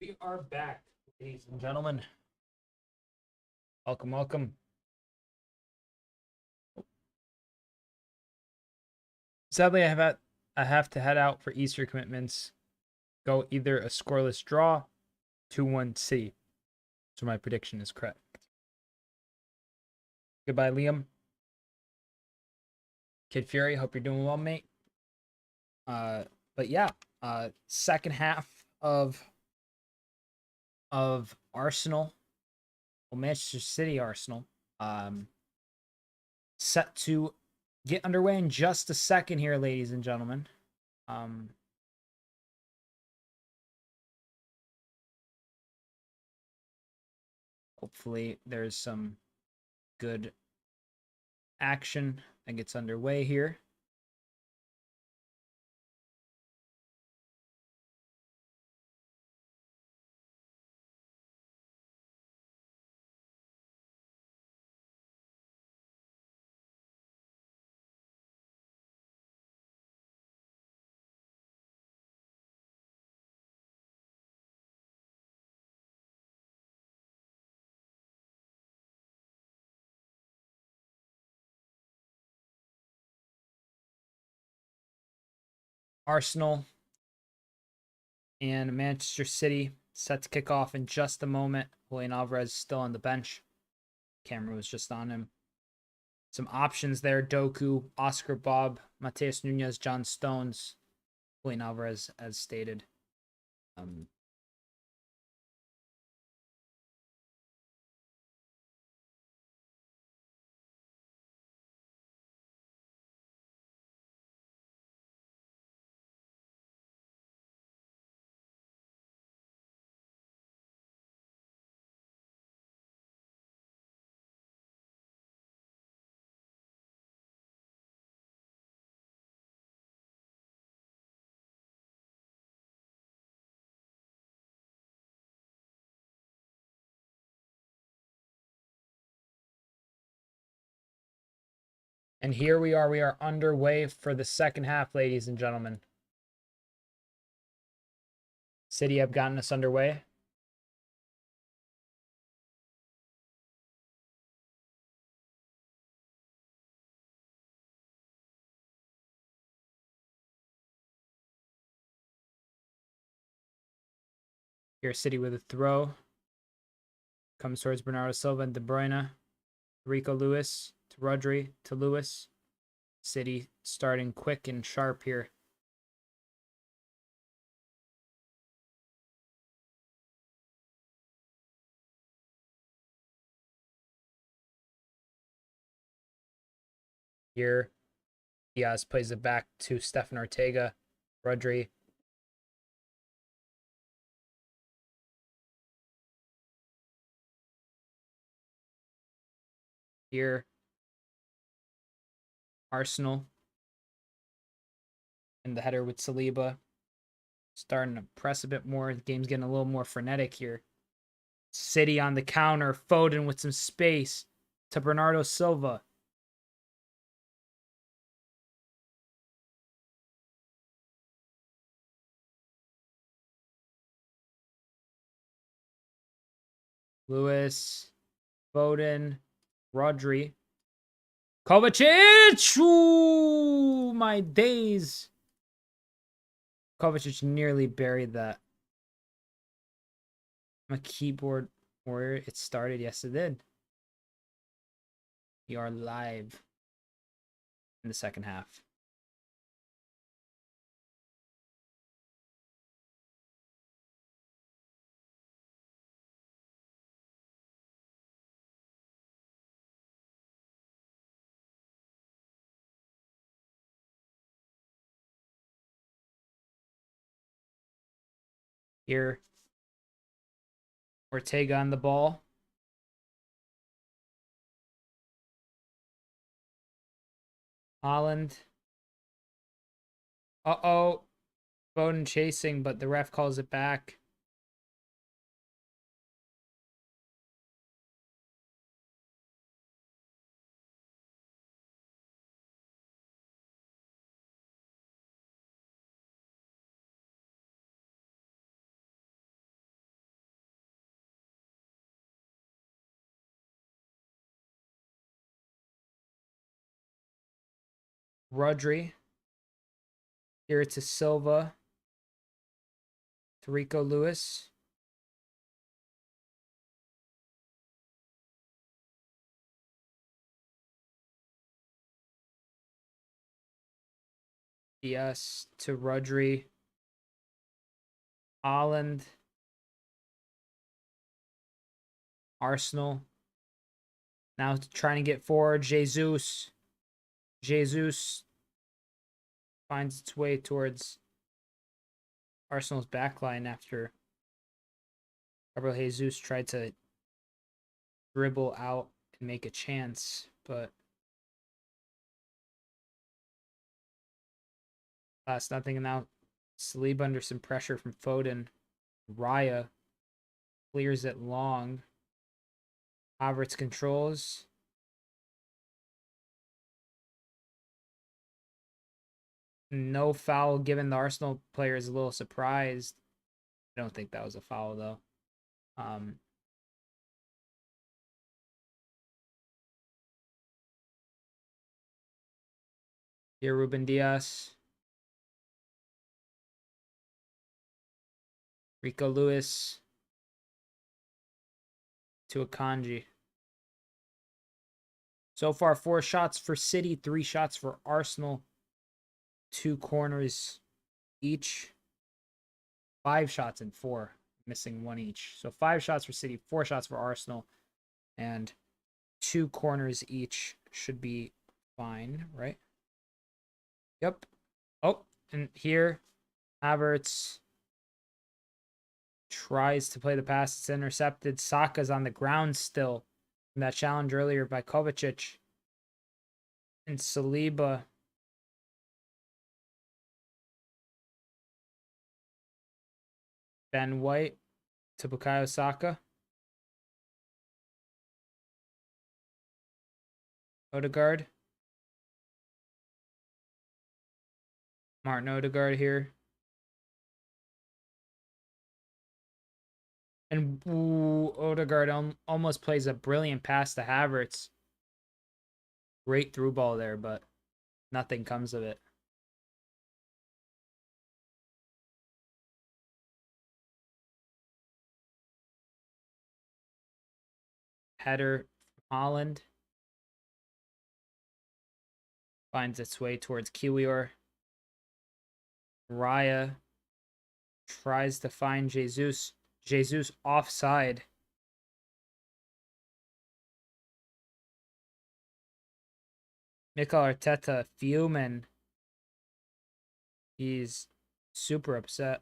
We are back, ladies and gentlemen. Welcome, welcome. Sadly, I have to head out for Easter commitments. Go either a scoreless draw, 2-1 City. So my prediction is correct. Goodbye, Liam. Kid Fury, hope you're doing well, mate. But yeah, second half of Arsenal, well, Manchester City Arsenal, set to get underway in just a second here, ladies and gentlemen. Hopefully there's some good action that gets underway here. Arsenal and Manchester City set to kick off in just a moment. Julian Alvarez still on the bench. Camera was just on him. Some options there: Doku, Oscar Bob, Mateus Nunez, John Stones, Julian Alvarez, as stated. And here we are underway for the second half, ladies and gentlemen. City have gotten us underway. Here, City with a throw. Comes towards Bernardo Silva and De Bruyne. Rico Lewis to Rodri to Lewis. City starting quick and sharp here. Here, Diaz plays it back to Stefan Ortega. Rodri. Here, Arsenal. And the header with Saliba. Starting to press a bit more. The game's getting a little more frenetic here. City on the counter. Foden with some space to Bernardo Silva. Lewis, Foden, Rodri, Kovacic! Ooh, my days. Kovacic nearly buried that. I'm a keyboard warrior. It started. Yes, it did. We are live in the second half. Here, Ortega on the ball. Holland. Uh-oh. Foden chasing, but the ref calls it back. Rodri. Here to Silva. To Rico Lewis. Yes, to Rodri. Holland. Arsenal. Now trying to get forward. Jesus. Jesus finds its way towards Arsenal's backline after Gabriel Jesus tried to dribble out and make a chance, but last nothing. And now Saliba under some pressure from Foden. Raya clears it long. Havertz controls. No foul given. The Arsenal player is a little surprised. I don't think that was a foul though. Here Ruben Diaz. Rico Lewis to Akanji. So far, 4 shots for City, 3 shots for Arsenal. 2 corners each. 5 shots and 4, missing 1 each. So 5 shots for City, 4 shots for Arsenal, and 2 corners each should be fine, right? Yep. Oh, and here, Havertz tries to play the pass. It's intercepted. Saka's on the ground still from that challenge earlier by Kovacic. And Saliba. Ben White to Bukayo Saka. Odegaard. Martin Odegaard here. And Odegaard almost plays a brilliant pass to Havertz. Great through ball there, but nothing comes of it. Header from Holland. Finds its way towards Kiwior. Raya tries to find Jesus. Jesus offside. Mikel Arteta fuming. He's super upset.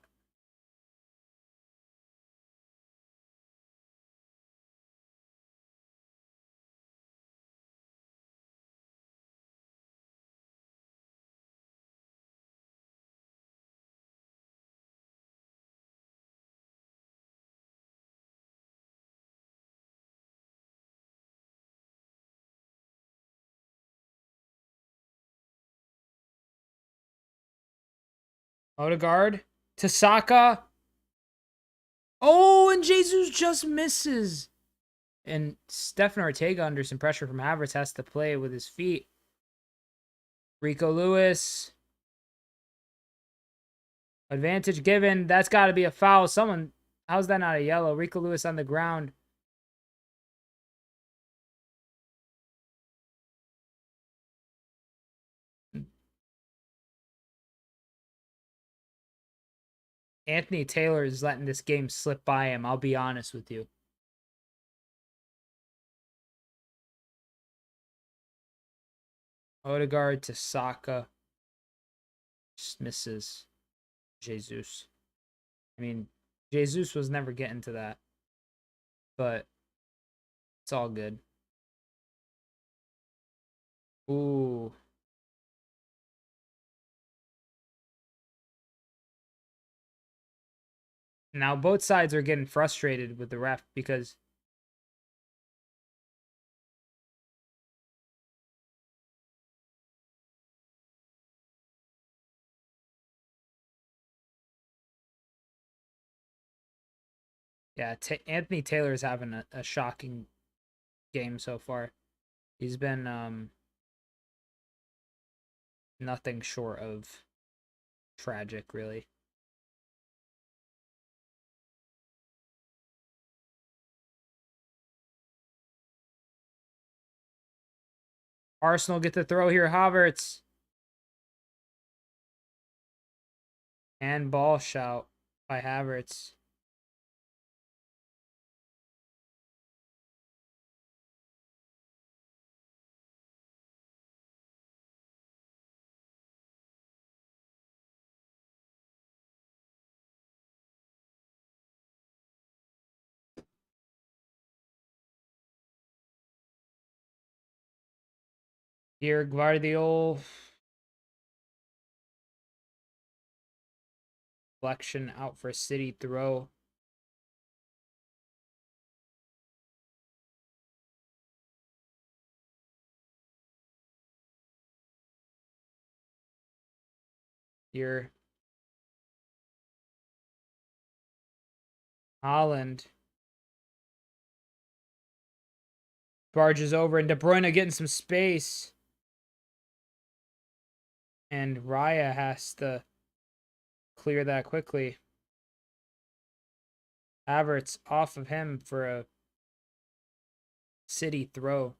Odegaard to Saka. Oh, and Jesus just misses. And Stefan Ortega, under some pressure from Havertz, has to play with his feet. Rico Lewis. Advantage given. That's got to be a foul. Someone, how's that not a yellow? Rico Lewis on the ground. Anthony Taylor is letting this game slip by him. I'll be honest with you. Odegaard to Saka. Just misses Jesus. I mean, Jesus was never getting to that. But it's all good. Ooh. Now both sides are getting frustrated with the ref because yeah, Anthony Taylor is having a shocking game so far. He's been nothing short of tragic, really. Arsenal get the throw here. Havertz. And ball shout by Havertz. Here, Guardiola. Flexion out for City throw. Here. Holland. Barges over, and De Bruyne getting some space. And Raya has to clear that quickly. Havertz off of him for a City throw.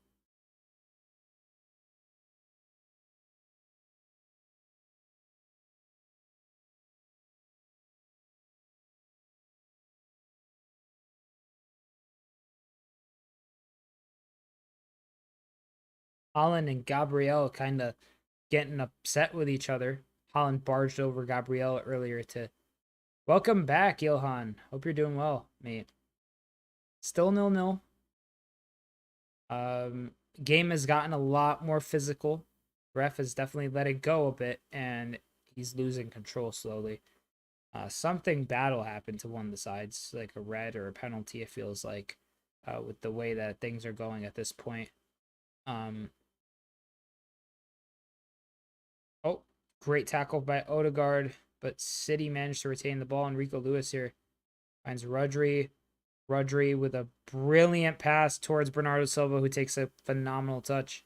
Holland and Gabriel kind of getting upset with each other. Holland barged over Gabriel earlier to welcome back, Johan. Hope you're doing well, mate. Still 0-0. Game has gotten a lot more physical. Ref has definitely let it go a bit, and he's losing control slowly. Something bad will happen to one of the sides, like a red or a penalty, it feels like, with the way that things are going at this point. Oh, great tackle by Odegaard, but City managed to retain the ball, and Rico Lewis here finds Rodri. Rodri with a brilliant pass towards Bernardo Silva, who takes a phenomenal touch.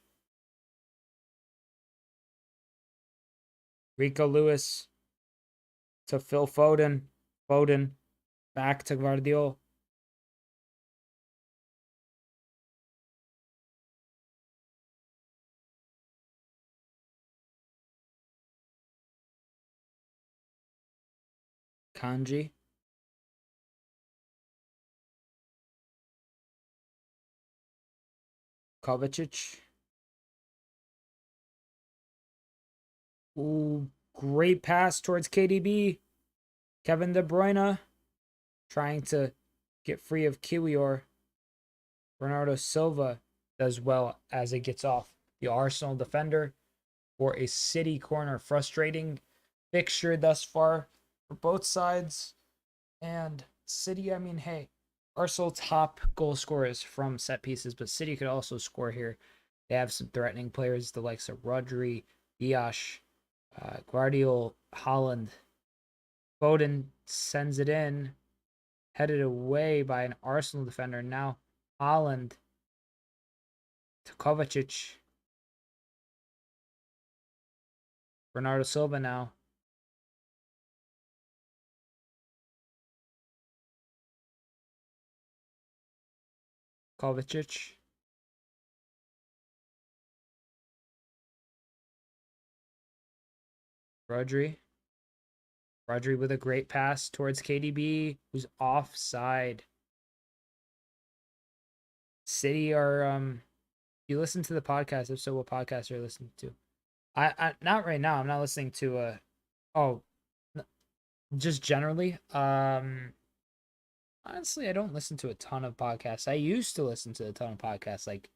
Rico Lewis to Phil Foden. Foden back to Guardiola. Kanji. Kovacic. Ooh, great pass towards KDB. Kevin De Bruyne trying to get free of Kiwior. Bernardo Silva does well as it gets off the Arsenal defender for a City corner. Frustrating fixture thus far for both sides. And City, I mean, hey, Arsenal top goal scorers from set pieces, but City could also score here. They have some threatening players, the likes of Rodri, Dias, Guardiola, Holland. Foden sends it in, headed away by an Arsenal defender. Now Holland to Kovacic. Bernardo Silva now. Kovacic. Rodri. Rodri with a great pass towards KDB, who's offside. City are you listen to the podcast? If so, what podcast are you listening to? I not right now. I'm not listening to oh just generally. Honestly, I don't listen to a ton of podcasts. I used to listen to a ton of podcasts like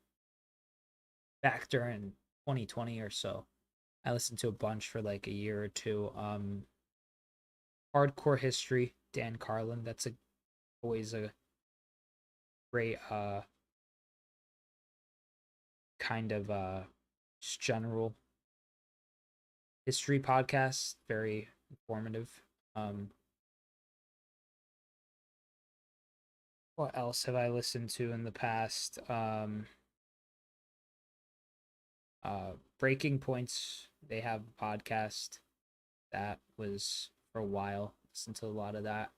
back during 2020 or so. I listened to a bunch for like a year or two. Hardcore History, Dan Carlin. That's always a great kind of just general history podcast, very informative. What else have I listened to in the past? Breaking Points, they have a podcast that was for a while. Listened to a lot of that.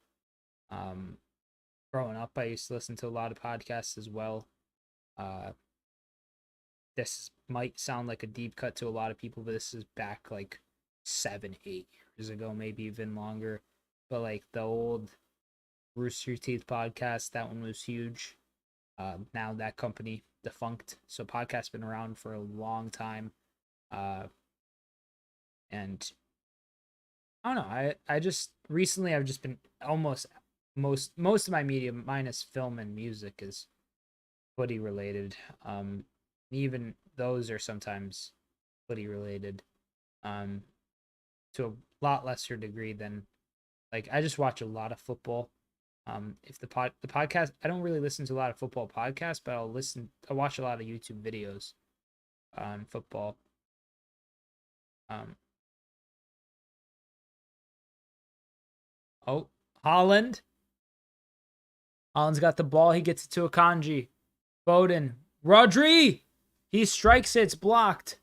Growing up, I used to listen to a lot of podcasts as well. This might sound like a deep cut to a lot of people, but this is back like 7, 8 years ago, maybe even longer. But like the old Rooster Teeth podcast, that one was huge. Now that company defunct, so podcast's been around for a long time. And I don't know. I just recently I've just been almost most of my media minus film and music is footy related. Even those are sometimes footy related. To a lot lesser degree than like I just watch a lot of football. If the podcast, I don't really listen to a lot of football podcasts, but I watch a lot of YouTube videos on football. Oh, Holland. Holland's got the ball. He gets it to Akanji. Foden. Rodri. He strikes it. It's blocked.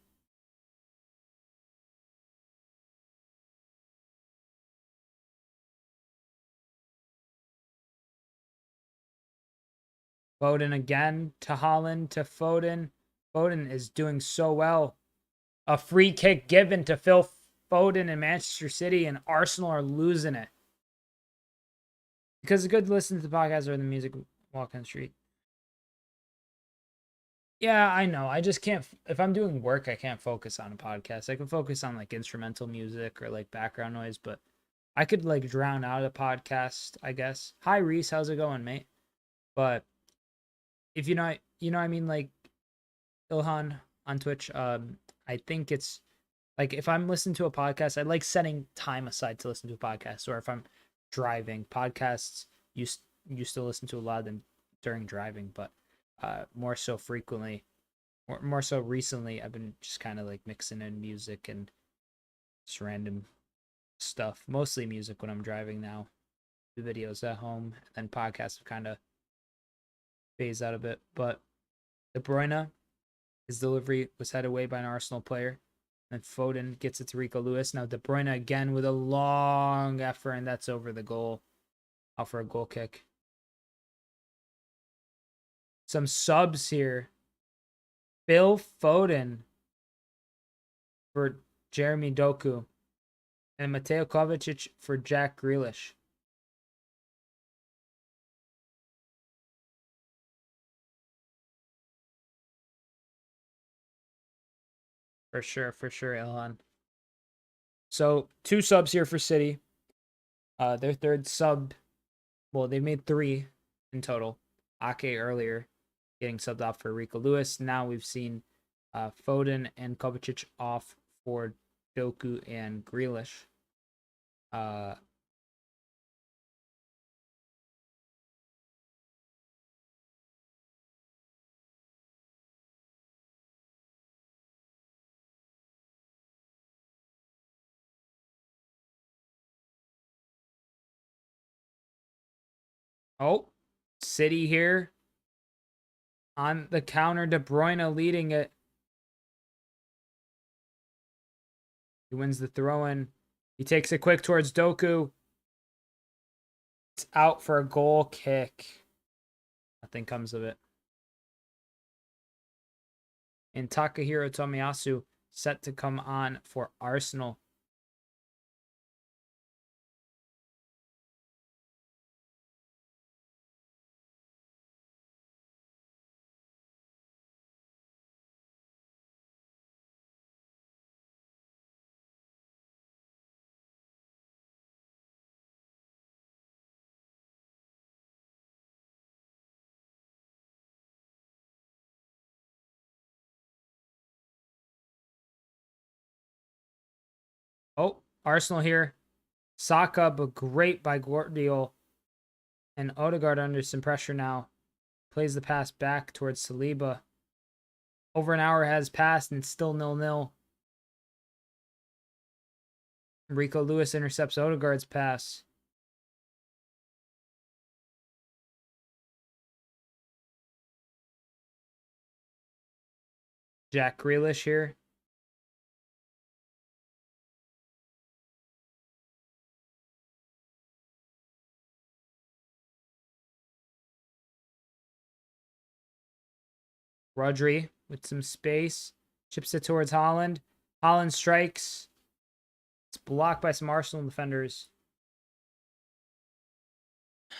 Foden again to Holland to Foden. Foden is doing so well. A free kick given to Phil Foden in Manchester City, and Arsenal are losing it. Because it's good to listen to the podcast or the music walk on the street. Yeah, I know. I just can't. If I'm doing work, I can't focus on a podcast. I can focus on like instrumental music or like background noise, but I could like drown out a podcast, I guess. Hi Reese, how's it going, mate? But if I mean, like Ilhan on Twitch, I think it's like if I'm listening to a podcast, I like setting time aside to listen to a podcast. Or if I'm driving, podcasts used to listen to a lot of them during driving, but more so frequently, more so recently, I've been just kind of like mixing in music and just random stuff. Mostly music when I'm driving now. Do videos at home, and then podcasts have kind of phased out a bit. But De Bruyne, his delivery was headed away by an Arsenal player. And Foden gets it to Rico Lewis. Now De Bruyne again with a long effort, and that's over the goal. Out for a goal kick. Some subs here. Phil Foden for Jeremy Doku. And Mateo Kovacic for Jack Grealish. For sure, Ilhan. So 2 subs here for City. Their third sub, well, they made 3 in total. Ake earlier getting subbed off for Rico Lewis. Now we've seen Foden and Kovacic off for Doku and Grealish. Oh, City here on the counter. De Bruyne leading it. He wins the throw-in. He takes it quick towards Doku. It's out for a goal kick. Nothing comes of it. And Takahiro Tomiyasu set to come on for Arsenal. Oh, Arsenal here. Saka, but great by Guardiola. And Odegaard under some pressure now. Plays the pass back towards Saliba. Over an hour has passed and it's still 0-0. Rico Lewis intercepts Odegaard's pass. Jack Grealish here. Rodri with some space. Chips it towards Holland. Holland strikes. It's blocked by some Arsenal defenders.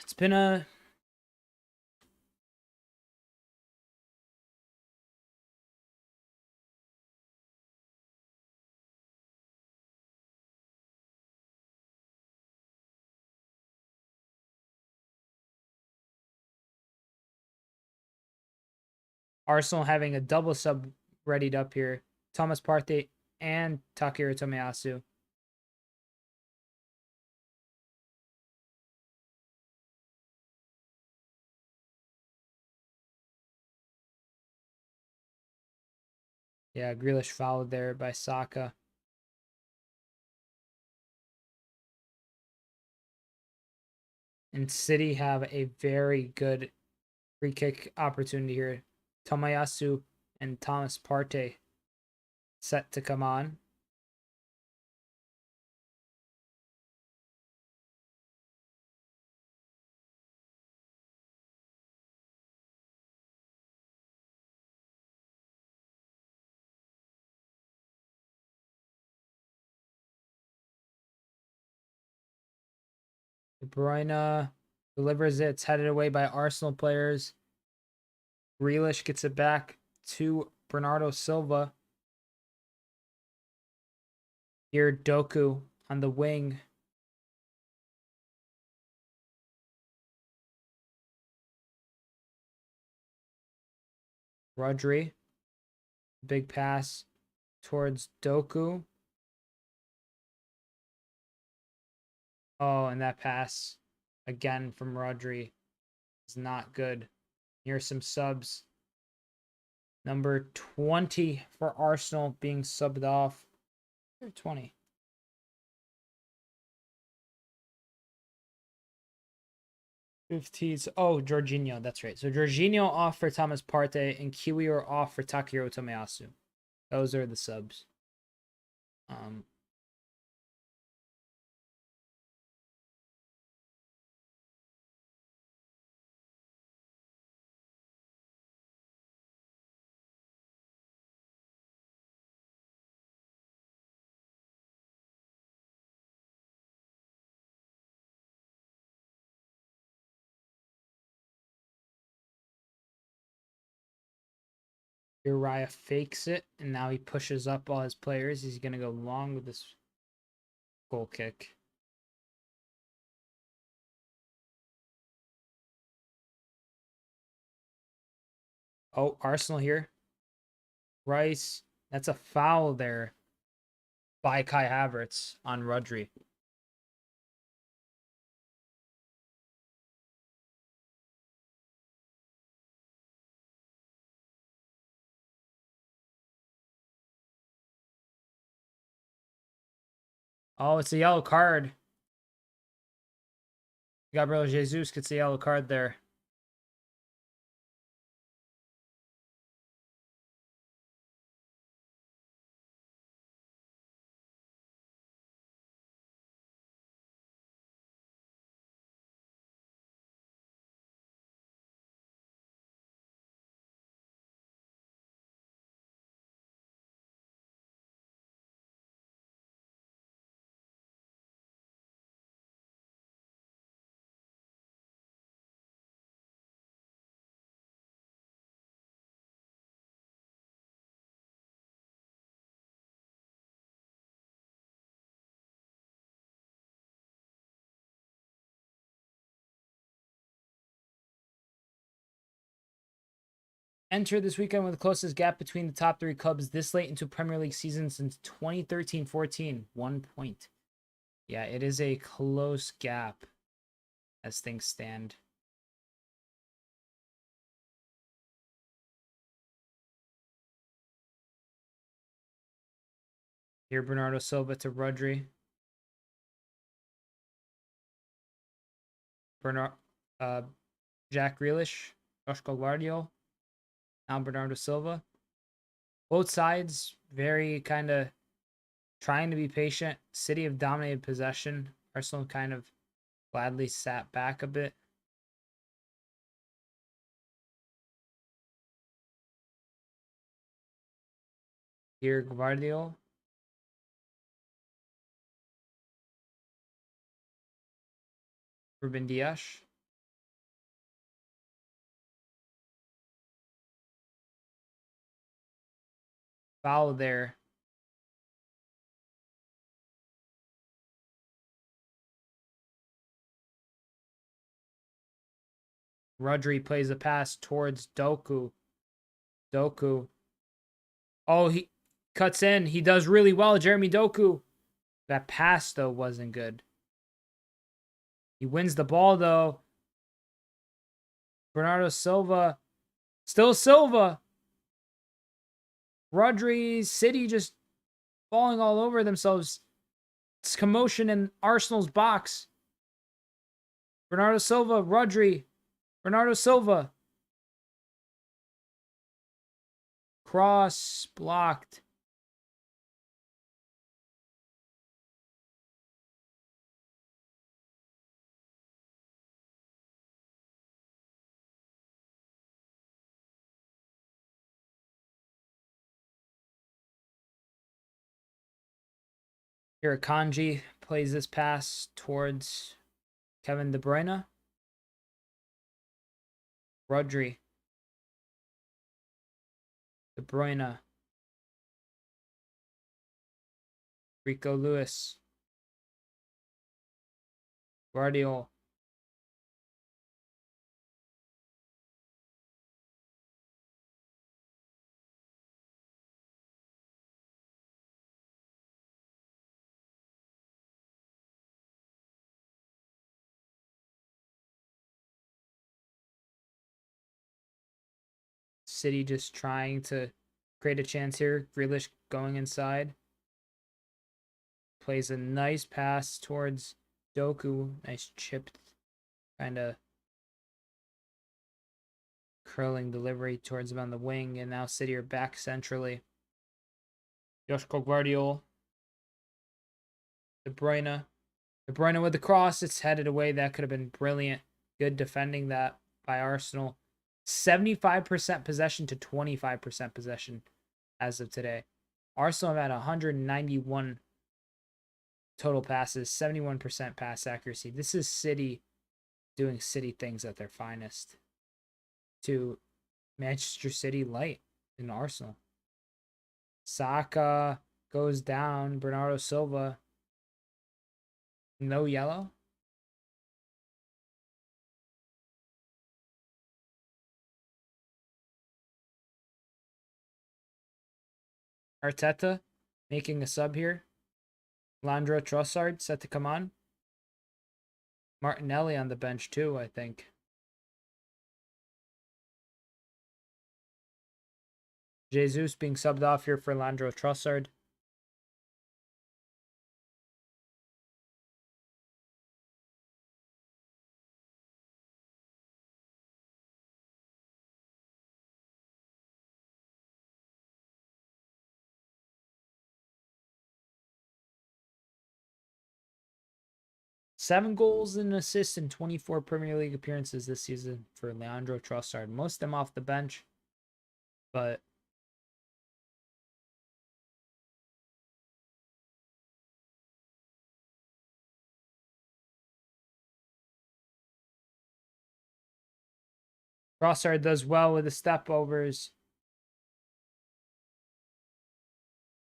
It's been a... Arsenal having a double sub readied up here. Thomas Partey and Takehiro Tomiyasu. Yeah, Grealish fouled there by Saka. And City have a very good free kick opportunity here. Tomiyasu and Thomas Partey set to come on. De Bruyne delivers it. It's headed away by Arsenal players. Grealish gets it back to Bernardo Silva. Here, Doku on the wing. Rodri. Big pass towards Doku. Oh, and that pass again from Rodri is not good. Here's some subs. Number 20 for Arsenal being subbed off. 20. Oh, Jorginho, that's right. So Jorginho off for Thomas Partey and Kiwi are off for Takehiro Tomiyasu. Those are the subs. Uriah fakes it, and now he pushes up all his players. He's going to go long with this goal kick. Oh, Arsenal here. Rice. That's a foul there by Kai Havertz on Rodri. Oh, it's a yellow card. Gabriel Jesus gets a yellow card there. Enter this weekend with the closest gap between the top three clubs this late into Premier League season since 2013-14. 1 point. Yeah, it is a close gap as things stand. Here, Bernardo Silva to Rodri. Jack Grealish, Josh Guardiola, now Bernardo Silva. Both sides very kind of trying to be patient. City have dominated possession. Arsenal kind of gladly sat back a bit. Here, Guardiola. Ruben Dias. Foul there. Rodri plays a pass towards Doku. Doku. Oh, he cuts in. He does really well, Jeremy Doku. That pass, though, wasn't good. He wins the ball, though. Bernardo Silva. Still Silva. Rodri, City just falling all over themselves. It's commotion in Arsenal's box. Bernardo Silva, Rodri. Bernardo Silva. Cross blocked. Here, Kanji plays this pass towards Kevin De Bruyne. Rodri. De Bruyne. Rico Lewis. Guardiola. City just trying to create a chance here. Grealish going inside. Plays a nice pass towards Doku. Nice chipped, kind of curling delivery towards him on the wing. And now City are back centrally. Joshko Guardiola. De Bruyne. De Bruyne with the cross. It's headed away. That could have been brilliant. Good defending that by Arsenal. 75% possession to 25% possession as of today. Arsenal have had 191 total passes, 71% pass accuracy. This is City doing City things at their finest to Manchester City light in Arsenal. Saka goes down. Bernardo Silva. No yellow. Arteta making a sub here. Landro Trossard set to come on. Martinelli on the bench too, I think. Jesus being subbed off here for Landro Trossard. Seven goals and assists in 24 Premier League appearances this season for Leandro Trossard. Most of them off the bench, but Trossard does well with the step overs.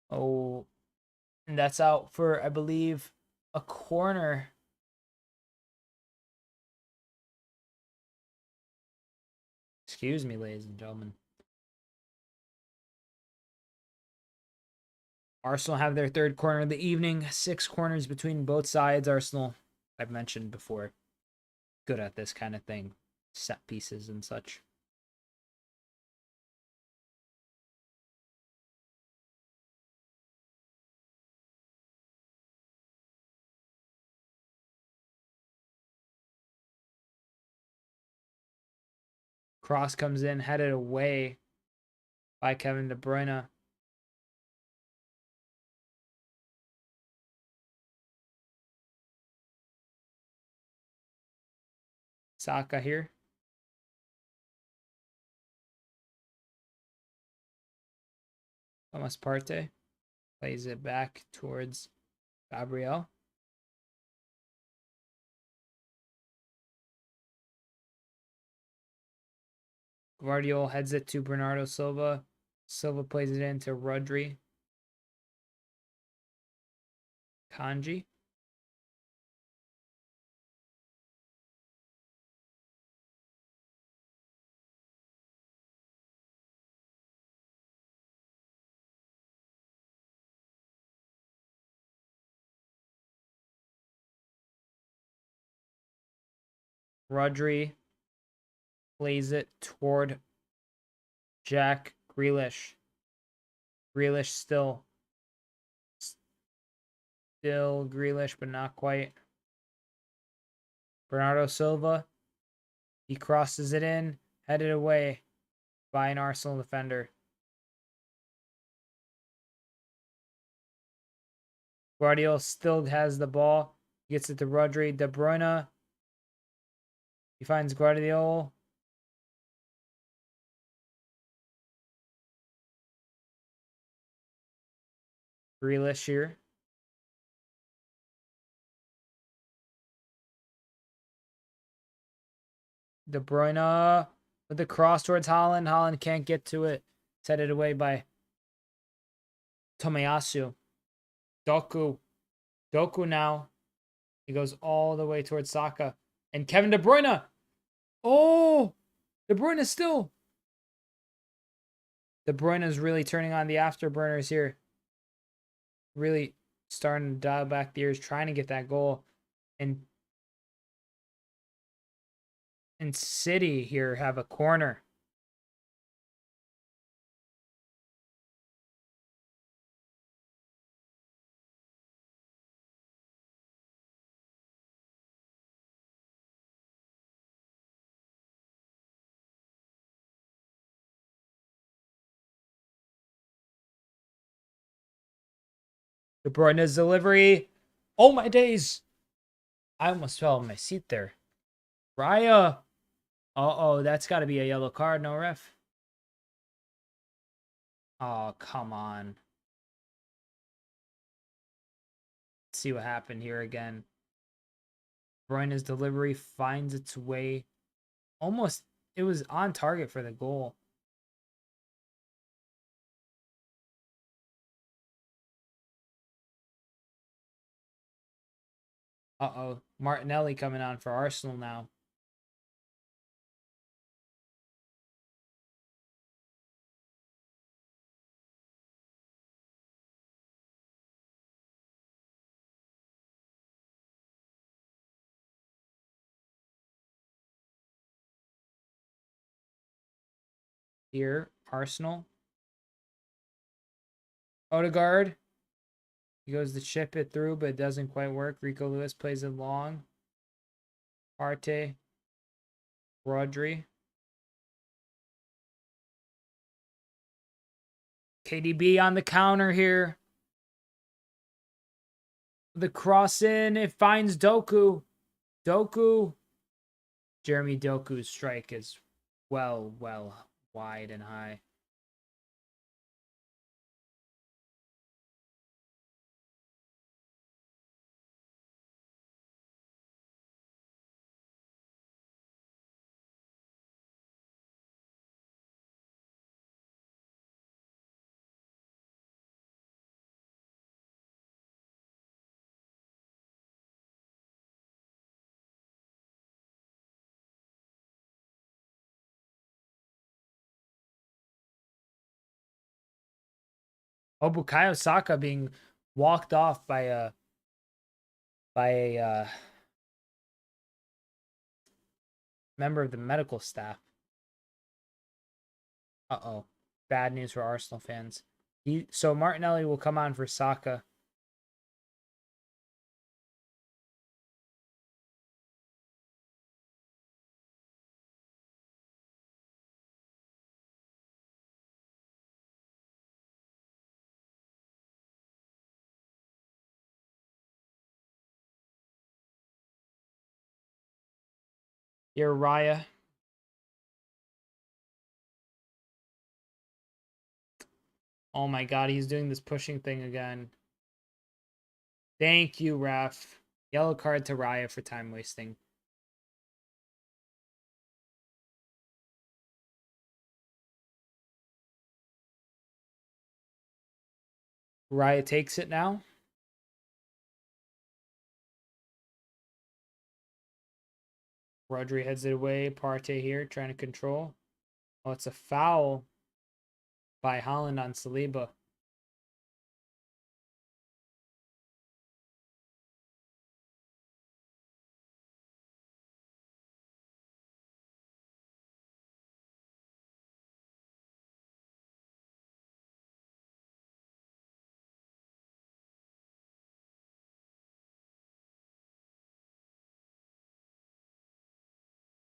Oh, and that's out for, I believe, a corner. Excuse me, ladies and gentlemen. Arsenal have their third corner of the evening. 6 corners between both sides. Arsenal, I've mentioned before, good at this kind of thing. Set pieces and such. Cross comes in, headed away by Kevin De Bruyne. Saka here. Thomas Partey plays it back towards Gabriel. Guardiola heads it to Bernardo Silva. Silva plays it into Rodri. Kanji. Rodri plays it toward Jack Grealish. Grealish still Grealish, but not quite. Bernardo Silva. He crosses it in, headed away by an Arsenal defender. Guardiola still has the ball. He gets it to Rodri. De Bruyne. He finds Guardiola. Grealish here. De Bruyne with the cross towards Haaland. Haaland can't get to it. It's headed away by Tomiyasu. Doku. Doku now. He goes all the way towards Saka. And Kevin De Bruyne. Oh! De Bruyne still. De Bruyne is really turning on the afterburners here. Really starting to dial back the ears, trying to get that goal. And City here have a corner. De Bruyne's delivery. Oh my days. I almost fell in my seat there. Raya. Uh-oh, that's got to be a yellow card, no ref? Oh, come on. Let's see what happened here again. Bruyne's delivery finds its way. Almost, it was on target for the goal. Uh-oh, Martinelli coming on for Arsenal now. Here, Arsenal. Odegaard. He goes to chip it through, but it doesn't quite work. Rico Lewis plays it long. Partey. Rodri. KDB on the counter here. The cross in. It finds Doku. Doku. Jeremy Doku's strike is well wide and high. Oh, Bukayo Saka being walked off by a member of the medical staff. Uh-oh. Bad news for Arsenal fans. So Martinelli will come on for Saka. Here, Raya. Oh my god, he's doing this pushing thing again. Thank you, ref. Yellow card to Raya for time wasting. Raya takes it now. Rodri heads it away. Partey here trying to control. Oh, it's a foul by Holland on Saliba.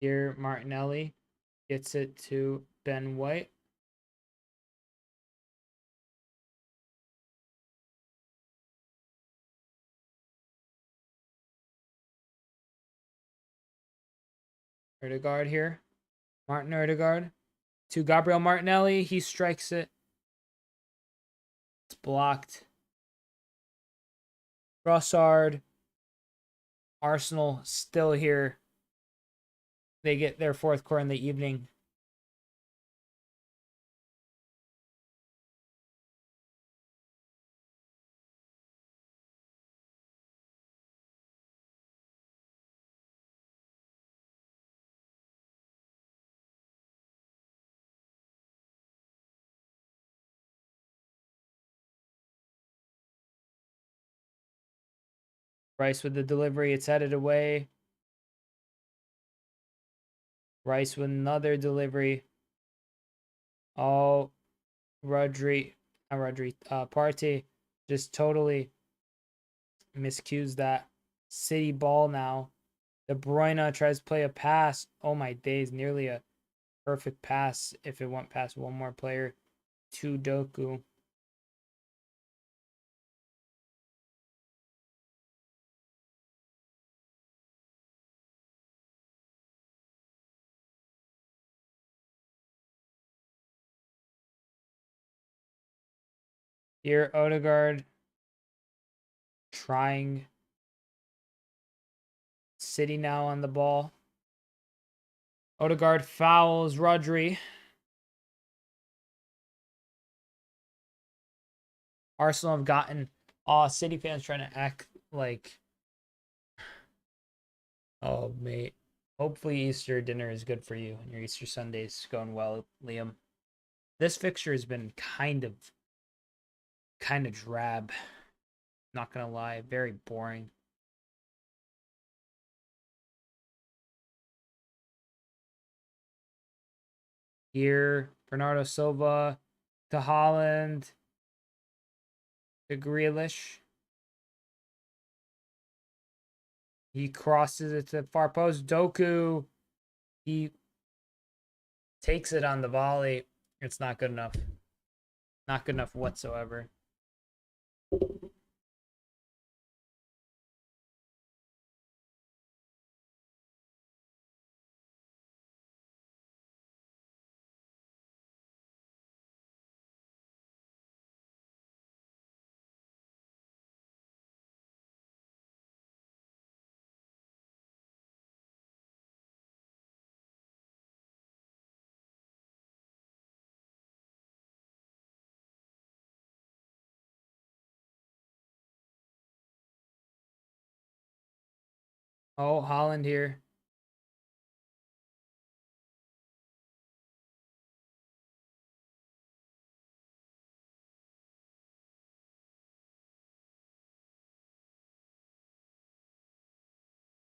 Here, Martinelli gets it to Ben White. Odegaard here. Martin Odegaard to Gabriel Martinelli. He strikes it. It's blocked. Trossard. Arsenal still here. They get their fourth score in the evening. Rice with the delivery. It's headed away. Rice with another delivery. Oh, Partey just totally miscues that. City ball now. De Bruyne tries to play a pass. Oh my days, nearly a perfect pass if it went past one more player. To Doku. Here, Odegaard trying. City now on the ball. Odegaard fouls Rodri. Arsenal have gotten City fans trying to act like, oh mate. Hopefully Easter dinner is good for you and your Easter Sunday's going well, Liam. This fixture has been kind of drab. Not gonna lie, very boring. Here, Bernardo Silva to Holland to Grealish. He crosses it to the far post. Doku. He takes it on the volley. It's not good enough. Not good enough whatsoever. Oh, Holland here.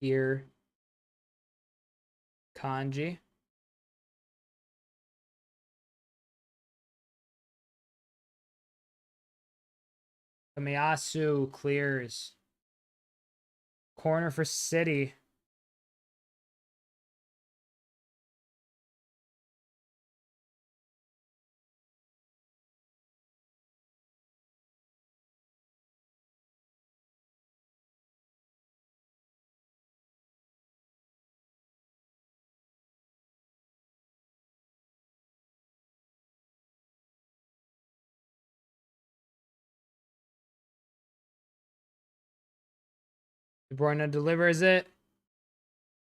Here. Kanji. Tomiyasu clears. Corner for City. De Bruyne delivers it.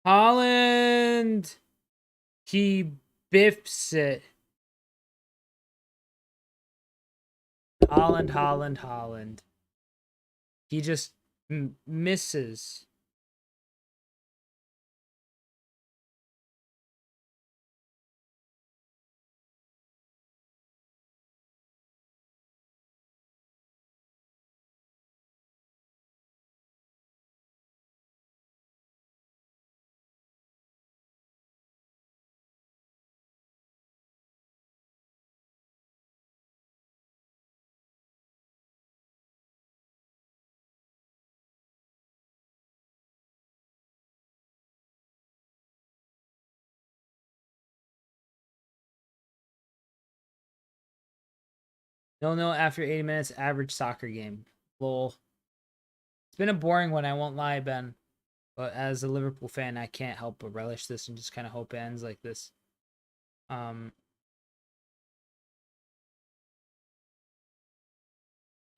Haaland. He biffs it. Haaland. He just misses. No, after 80 minutes, average soccer game. Lol. It's been a boring one, I won't lie, Ben. But as a Liverpool fan, I can't help but relish this and just kind of hope it ends like this.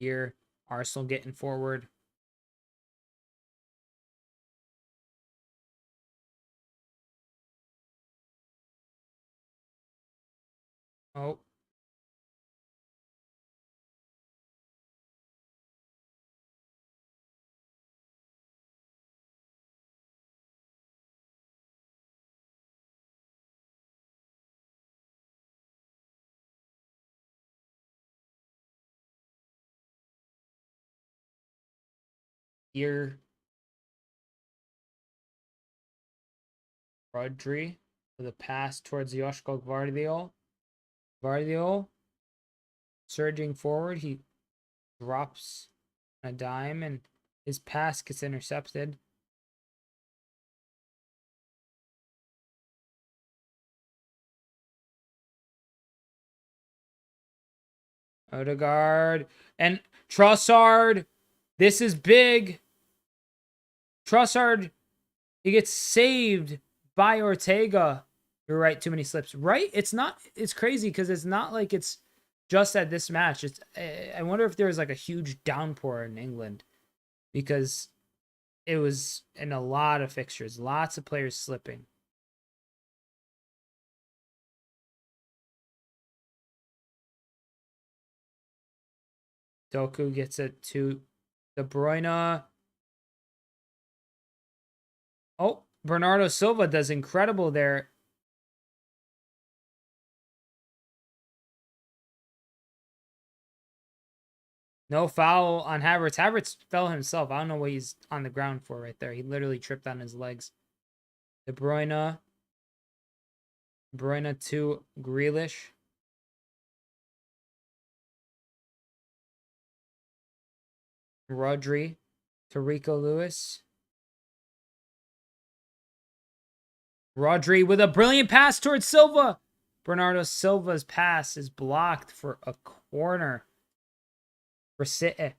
Here, Arsenal getting forward. Oh. Here, Rodri with a pass towards Joshko Gvardiol. Gvardiol surging forward. He drops a dime and his pass gets intercepted. Odegaard and Trossard. This is big. Trossard, he gets saved by Ortega. You're right, too many slips. Right? It's crazy because it's not like it's just at this match. I wonder if there was like a huge downpour in England because it was in a lot of fixtures, lots of players slipping. Doku gets it to De Bruyne. Oh, Bernardo Silva does incredible there. No foul on Havertz. Havertz fell himself. I don't know what he's on the ground for right there. He literally tripped on his legs. De Bruyne. De Bruyne to Grealish. Rodri to Rico Lewis. Rodri with a brilliant pass towards Silva. Bernardo Silva's pass is blocked for a corner for City.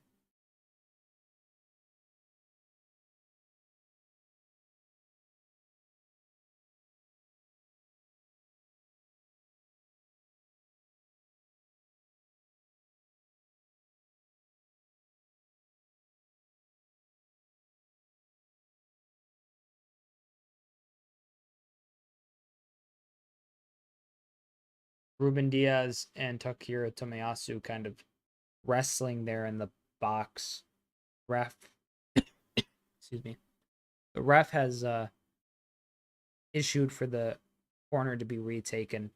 Ruben Diaz and Takira Tomiyasu kind of wrestling there in the box. Ref, excuse me. The ref has issued for the corner to be retaken.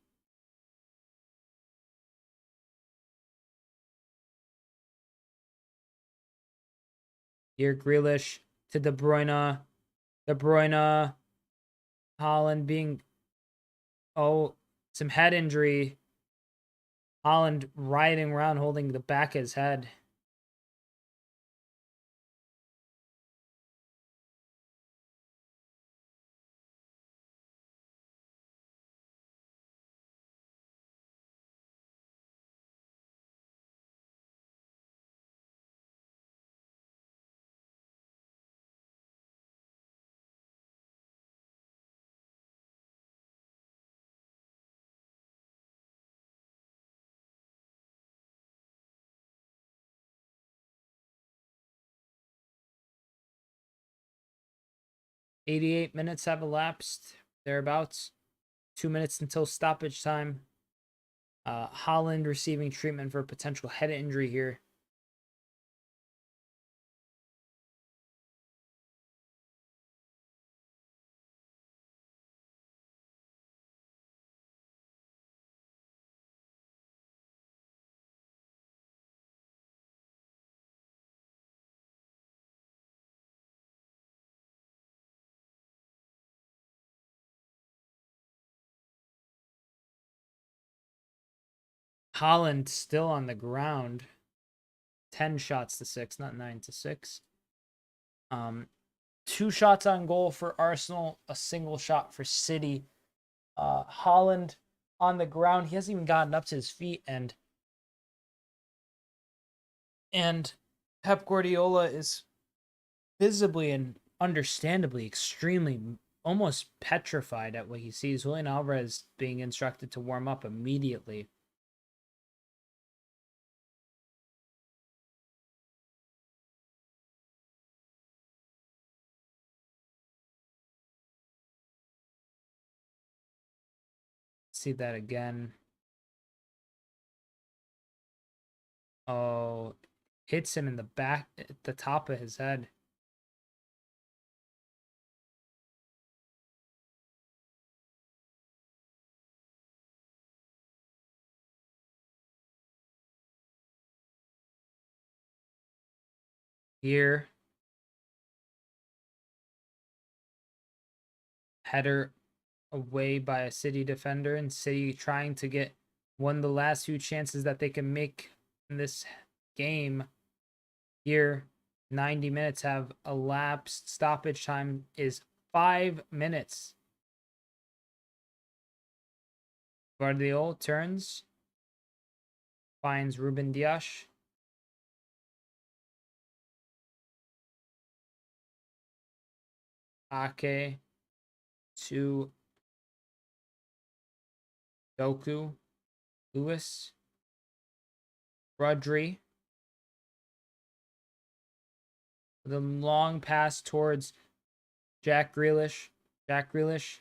Here, Grealish to De Bruyne. De Bruyne. Haaland being, some head injury. Haaland riding around holding the back of his head. 88 minutes have elapsed, thereabouts. 2 minutes until stoppage time. Holland receiving treatment for a potential head injury here. Holland still on the ground. 10 shots to 6, not 9 to 6. 2 shots on goal for Arsenal, a single shot for City. Holland on the ground. He hasn't even gotten up to his feet, and Pep Guardiola is visibly and understandably extremely almost petrified at what he sees. Julian Alvarez being instructed to warm up immediately. See that again. Oh, hits him in the back at the top of his head. Here, header away by a City defender, and City trying to get one of the last few chances that they can make in this game. Here, 90 minutes have elapsed. Stoppage time is 5 minutes. Guardiola turns, finds Ruben Dias. Ake to Doku, Lewis, Rodri. The long pass towards Jack Grealish. Jack Grealish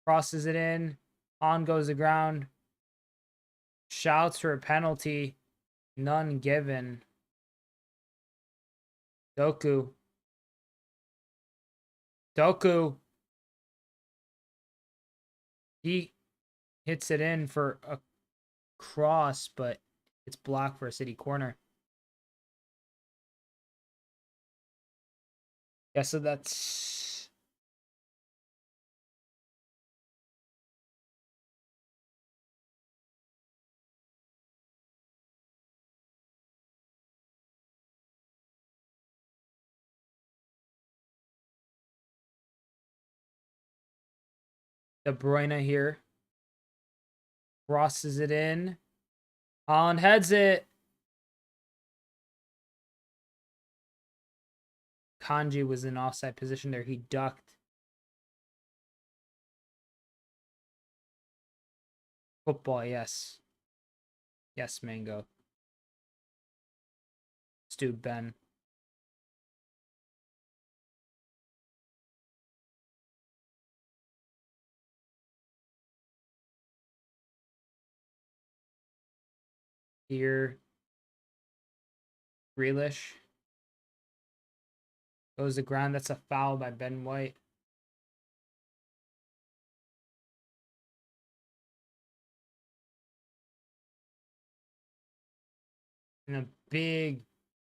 crosses it in. On goes the ground. Shouts for a penalty. None given. Doku. He hits it in for a cross, but it's blocked for a City corner. Yeah, so that's De Bruyne here. Crosses it in. Holland heads it. Kanji was in offside position there. He ducked. Football, yes. Yes, Mango. Stu Ben. Here. Grealish. Goes to ground. That's a foul by Ben White. And a big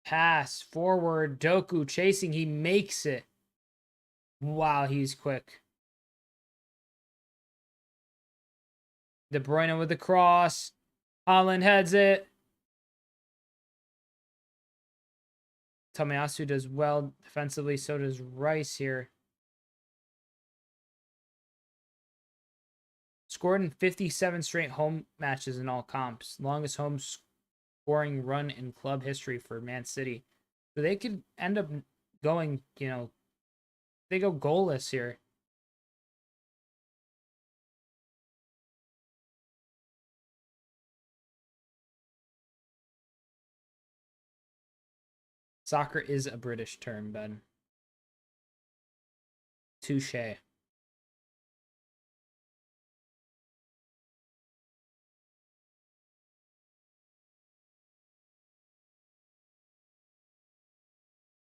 pass forward. Doku chasing. He makes it. Wow, he's quick. De Bruyne with the cross. Holland heads it. Tomiyasu does well defensively. So does Rice here. Scored in 57 straight home matches in all comps. Longest home scoring run in club history for Man City. So they could end up going, they go goalless here. Soccer is a British term, Ben. Touche.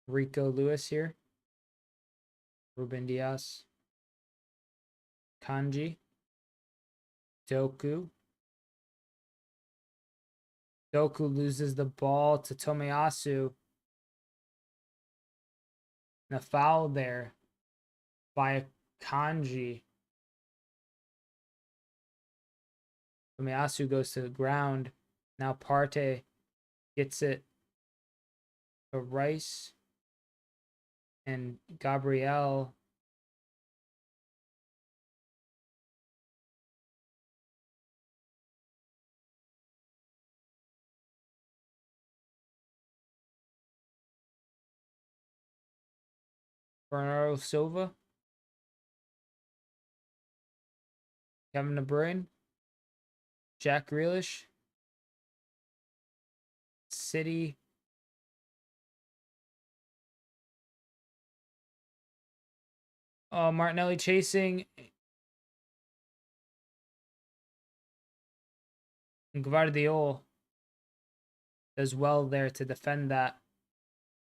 Rico Lewis here. Ruben Diaz. Kanji. Doku. Doku loses the ball to Tomiyasu. And a foul there by Kanji. Tomiyasu goes to the ground. Now Partey gets it to Rice and Gabriel. Bernardo Silva. Kevin De Bruyne. Jack Grealish. City. Martinelli chasing. Guardiola does well there to defend that.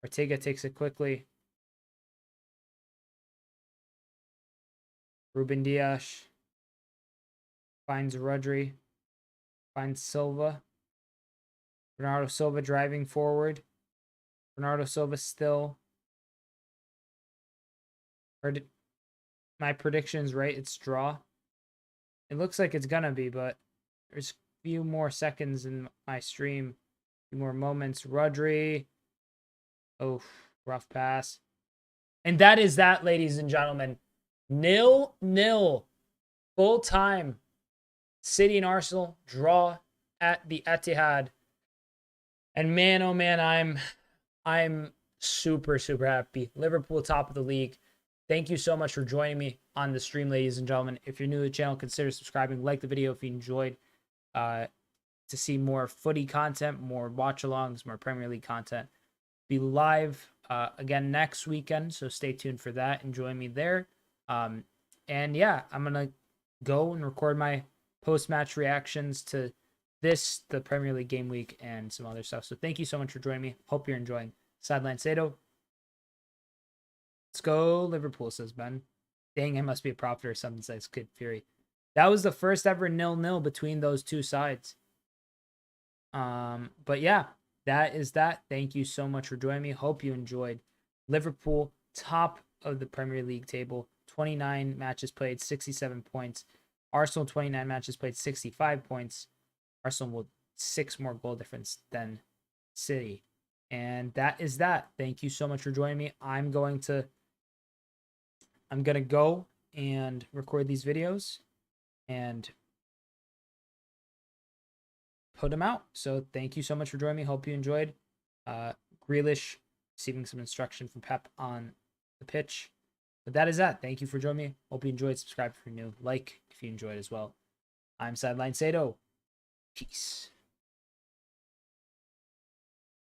Ortega takes it quickly. Ruben Dias finds Rodri. Finds Silva. Bernardo Silva driving forward. Bernardo Silva still. My prediction's right. It's draw. It looks like it's gonna be, but there's a few more seconds in my stream. A few more moments. Rodri. Oh, rough pass. And that is that, ladies and gentlemen. 0-0. Full time. City and Arsenal draw at the Etihad. And man, oh man, I'm super happy. Liverpool top of the league. Thank you so much for joining me on the stream, ladies and gentlemen. If you're new to the channel, consider subscribing. Like the video if you enjoyed. To see more footy content, more watch-alongs, more Premier League content. Be live again next weekend, so stay tuned for that and join me there. And yeah, I'm going to go and record my post-match reactions to the Premier League game week, and some other stuff. So thank you so much for joining me. Hope you're enjoying. Sideline Sedo. Let's go Liverpool, says Ben. Dang, I must be a prophet or something, says Kid Fury. That was the first ever 0-0 between those two sides. But yeah, that is that. Thank you so much for joining me. Hope you enjoyed. Liverpool, top of the Premier League table. 29 matches played, 67 points. Arsenal, 29 matches played, 65 points. Arsenal with 6 more goal difference than City. And that is that. Thank you so much for joining me. I'm going to go and record these videos and put them out. So thank you so much for joining me. Hope you enjoyed. Grealish receiving some instruction from Pep on the pitch. But that is that. Thank you for joining me. Hope you enjoyed. Subscribe if you're new. Like if you enjoyed as well. I'm Sideline Sedo. Peace.